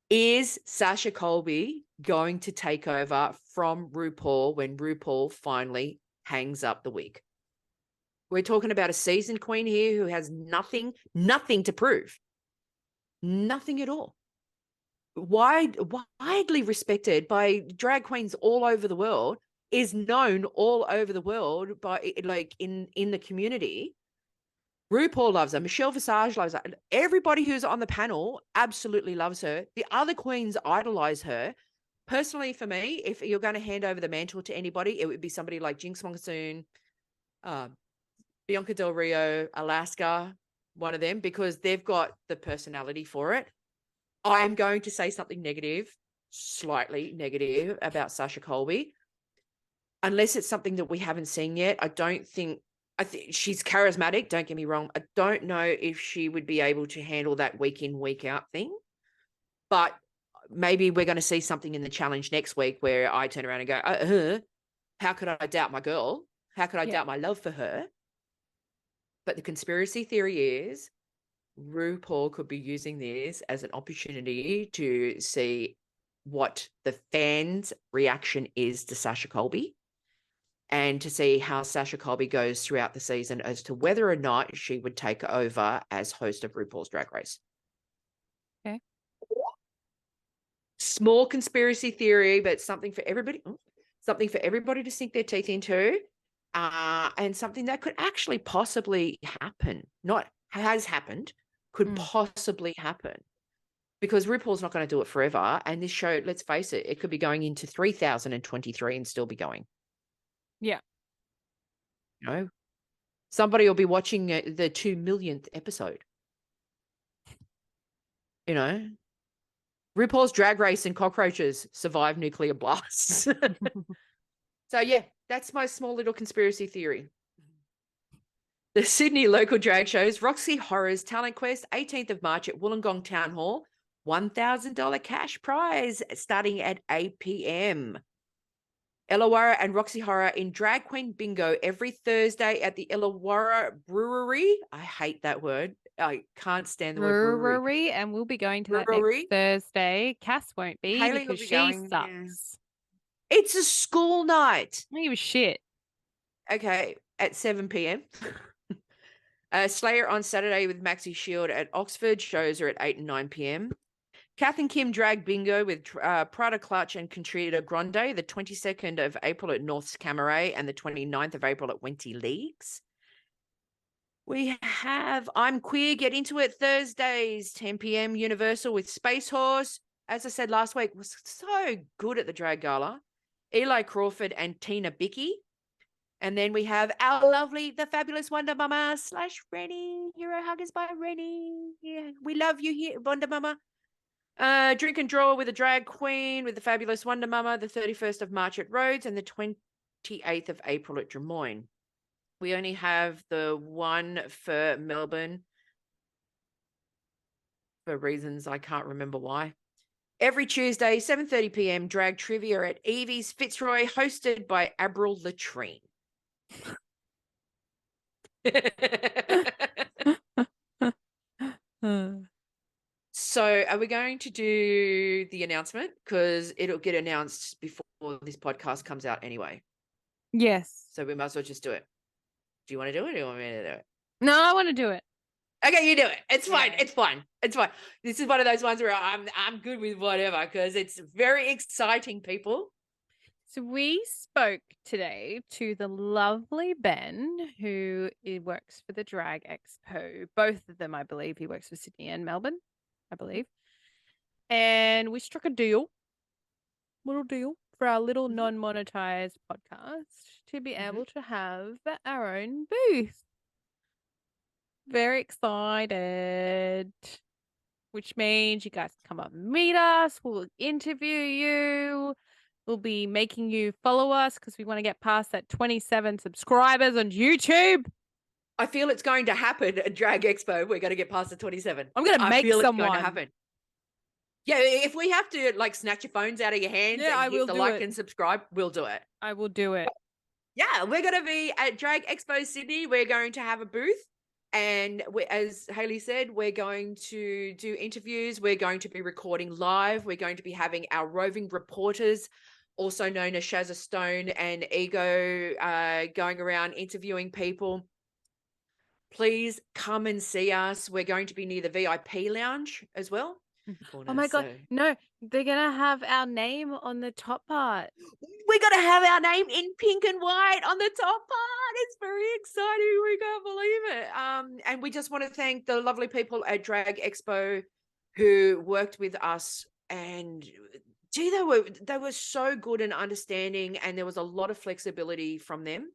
Is Sasha Colby going to take over from RuPaul when RuPaul finally hangs up the wig? We're talking about a seasoned queen here who has nothing to prove. Nothing at all. Widely respected by drag queens all over the world, is known all over the world by, like, in the community. RuPaul loves her. Michelle Visage loves her. Everybody who's on the panel absolutely loves her. The other queens idolize her. Personally, for me, if you're going to hand over the mantle to anybody, it would be somebody like Jinx Monsoon, Bianca Del Rio, Alaska, one of them, because they've got the personality for it. I'm going to say something negative, slightly negative, about Sasha Colby. Unless it's something that we haven't seen yet, I think she's charismatic, don't get me wrong. I don't know if she would be able to handle that week in, week out thing. But maybe we're going to see something in the challenge next week where I turn around and go, how could I doubt my girl? How could I doubt my love for her? But the conspiracy theory is RuPaul could be using this as an opportunity to see what the fans' reaction is to Sasha Colby, and to see how Sasha Colby goes throughout the season as to whether or not she would take over as host of RuPaul's Drag Race. Okay. Small conspiracy theory, but something for everybody to sink their teeth into, and something that could actually possibly happen. Not has happened, could possibly happen. Because RuPaul's not going to do it forever. And this show, let's face it, it could be going into 3023 and still be going. Yeah. You know, somebody will be watching the 2 millionth episode. You know, RuPaul's Drag Race and cockroaches survive nuclear blasts. So yeah, that's my small little conspiracy theory. The Sydney local drag shows, Roxy Horrors Talent Quest, 18th of March at Wollongong Town Hall, $1,000 cash prize starting at 8 p.m. Illawarra and Roxy Horror in Drag Queen Bingo every Thursday at the Illawarra Brewery. I hate that word. I can't stand the word brewery. Brewery, and we'll be going to that Brewery. next Thursday. Cass won't be Hayley will because be she going, sucks. yeah. It's a school night. I don't give a shit. Okay, at 7 p.m. Slayer on Saturday with Maxi Shield at Oxford. Shows are at 8 and 9 p.m. Kath and Kim Drag Bingo with Prada Clutch and Contrita Grande, the 22nd of April at North's Camaret and the 29th of April at Wenty Leagues. We have I'm Queer, Get Into It Thursdays, 10 p.m. Universal with Space Horse. As I said last week, was so good at the Drag Gala. Eli Crawford and Tina Bickey. And then we have our lovely, the fabulous Wonder Mama / Rennie. Hero Huggers by Rennie. Yeah, we love you here, Wonder Mama. Drink and Draw with a Drag Queen with the fabulous Wonder Mama, the 31st of March at Rhodes and the 28th of April at Drummoyne. We only have the one for Melbourne for reasons I can't remember why. Every Tuesday, 7:30 p.m, Drag Trivia at Evie's Fitzroy, hosted by Abril Latrine. So are we going to do the announcement? Because it'll get announced before this podcast comes out anyway. Yes. So we might as well just do it. Do you want to do it or do you want me to do it? No, I want to do it. Okay, you do it. It's fine. Yeah. It's fine. It's fine. This is one of those ones where I'm good with whatever because it's very exciting, people. So we spoke today to the lovely Ben, who works for the Drag Expo. Both of them, I believe. He works for Sydney and Melbourne, I believe. And we struck a little deal for our little non-monetized podcast to be able to have our own booth. Very excited. Which means you guys can come up and meet us. We'll interview you. We'll be making you follow us because we want to get past that 27 subscribers on YouTube. I feel it's going to happen at Drag Expo. We're going to get past the 27. I'm going to make feel someone. It's going to happen. Yeah, if we have to like snatch your phones out of your hands Yeah, I and will hit the do like it. and subscribe, we'll do it. I will do it. Yeah, we're going to be at Drag Expo Sydney. We're going to have a booth. And as Hayley said, we're going to do interviews. We're going to be recording live. We're going to be having our roving reporters, also known as Shazza Stone and Ego, going around interviewing people. Please come and see us. We're going to be near the VIP lounge as well. Oh my God. No, they're going to have our name on the top part. We're going to have our name in pink and white on the top part. It's very exciting. We can't believe it. And we just want to thank the lovely people at Drag Expo who worked with us. And gee, they were so good and understanding, and there was a lot of flexibility from them.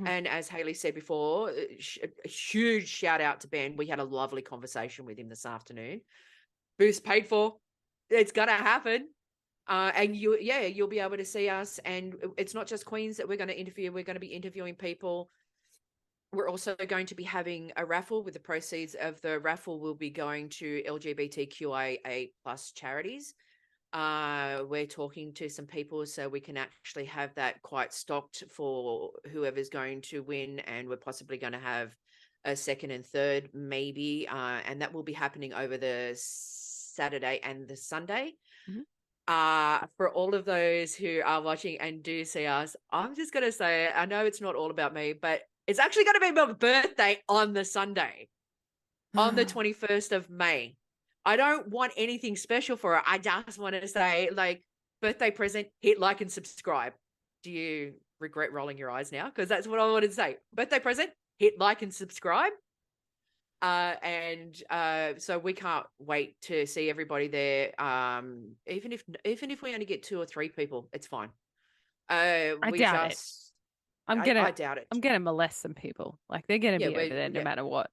And as Hayley said before, a huge shout out to Ben. We had a lovely conversation with him this afternoon. Booth's paid for. It's going to happen. And you'll be able to see us. And it's not just queens that we're going to interview. We're going to be interviewing people. We're also going to be having a raffle. With the proceeds of the raffle will be going to LGBTQIA+ charities. We're talking to some people so we can actually have that quite stocked for whoever's going to win, and we're possibly going to have a second and third maybe, and that will be happening over the Saturday and the Sunday. For all of those who are watching and do see us, I'm just going to say, I know it's not all about me, but it's actually going to be my birthday on the Sunday, on the 21st of May. I don't want anything special for it. I just want to say, like, birthday present, hit like and subscribe. Do you regret rolling your eyes now? Because that's what I wanted to say. Birthday present, hit like and subscribe. So we can't wait to see everybody there. Even if we only get 2 or 3 people, it's fine. I doubt it. I doubt it. I'm gonna molest some people. Like, they're gonna be over there no matter what.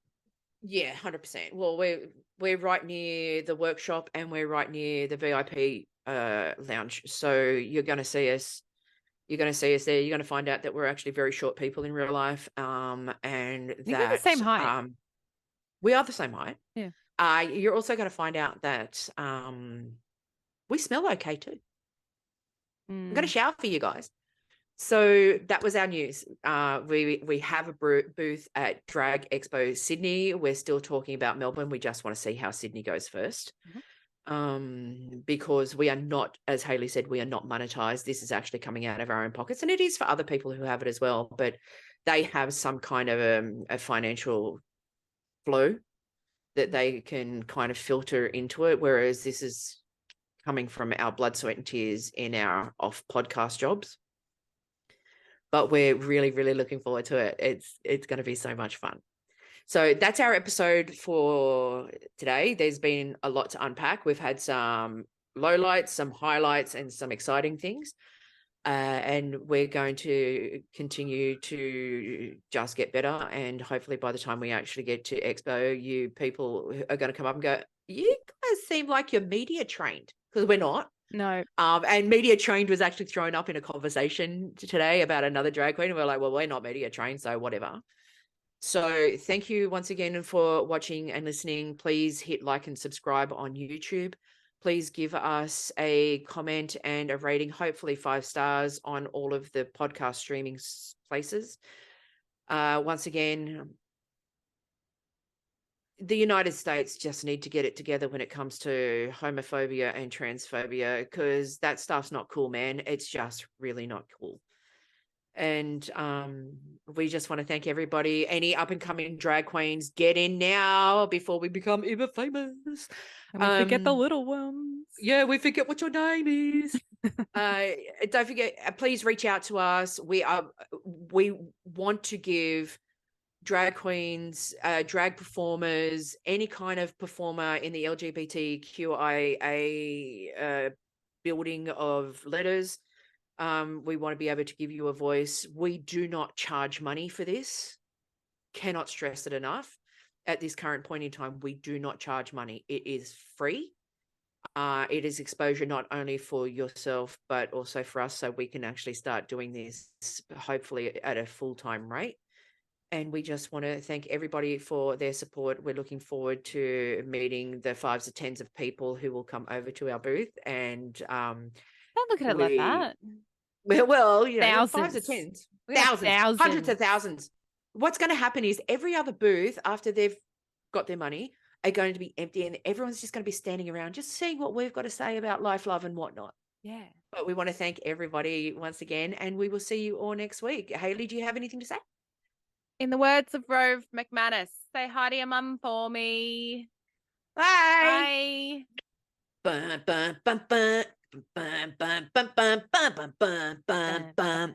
Yeah, 100%. Well, we're right near the workshop and we're right near the VIP lounge, so you're going to see us You're going to see us there. You're going to find out that we're actually very short people in real life, and We're that the same height. we are the same height. Yeah. You're also going to find out that we smell okay too. I'm going to shower for you guys. So that was our news. We have a booth at Drag Expo Sydney. We're still talking about Melbourne. We just want to see how Sydney goes first. Because we are not, as Hayley said, we are not monetized. This is actually coming out of our own pockets, and it is for other people who have it as well, but they have some kind of a financial flow that they can kind of filter into it, whereas this is coming from our blood, sweat, and tears in our off podcast jobs. But we're really, really looking forward to it. It's going to be so much fun. So that's our episode for today. There's been a lot to unpack. We've had some lowlights, some highlights, and some exciting things. And we're going to continue to just get better. And hopefully by the time we actually get to Expo, you people are going to come up and go, you guys seem like you're media trained, because we're not. No. And media trained was actually thrown up in a conversation today about another drag queen. And we're like, well, we're not media trained, so whatever. So thank you once again for watching and listening. Please hit like and subscribe on YouTube. Please give us a comment and a rating, hopefully 5 stars on all of the podcast streaming places. Once again, the United States just need to get it together when it comes to homophobia and transphobia, because that stuff's not cool, man. It's just really not cool. And we just want to thank everybody. Any up and coming drag queens, get in now before we become uber famous. And we forget the little ones. Yeah, we forget what your name is. Don't forget, please reach out to us. We want to give drag queens, drag performers, any kind of performer in the LGBTQIA building of letters. We want to be able to give you a voice. We do not charge money for this. Cannot stress it enough. At this current point in time, we do not charge money. It is free. It is exposure not only for yourself, but also for us, so we can actually start doing this, hopefully at a full-time rate. And we just want to thank everybody for their support. We're looking forward to meeting the 5s or 10s of people who will come over to our booth. And Don't look at it like that. Well, you know, 5s or Thousands. 10s, We got thousands, hundreds of thousands. thousands. What's going to happen is every other booth, after they've got their money, are going to be empty, and everyone's just going to be standing around just seeing what we've got to say about life, love, and whatnot. Yeah. But we want to thank everybody once again, and we will see you all next week. Hayley, do you have anything to say? In the words of Rove McManus, say hi to your mum for me. Bye. Bye. Bum, bum, bum, bum, bum, bum, bum, bum, bum, bum, bum, bum, bum.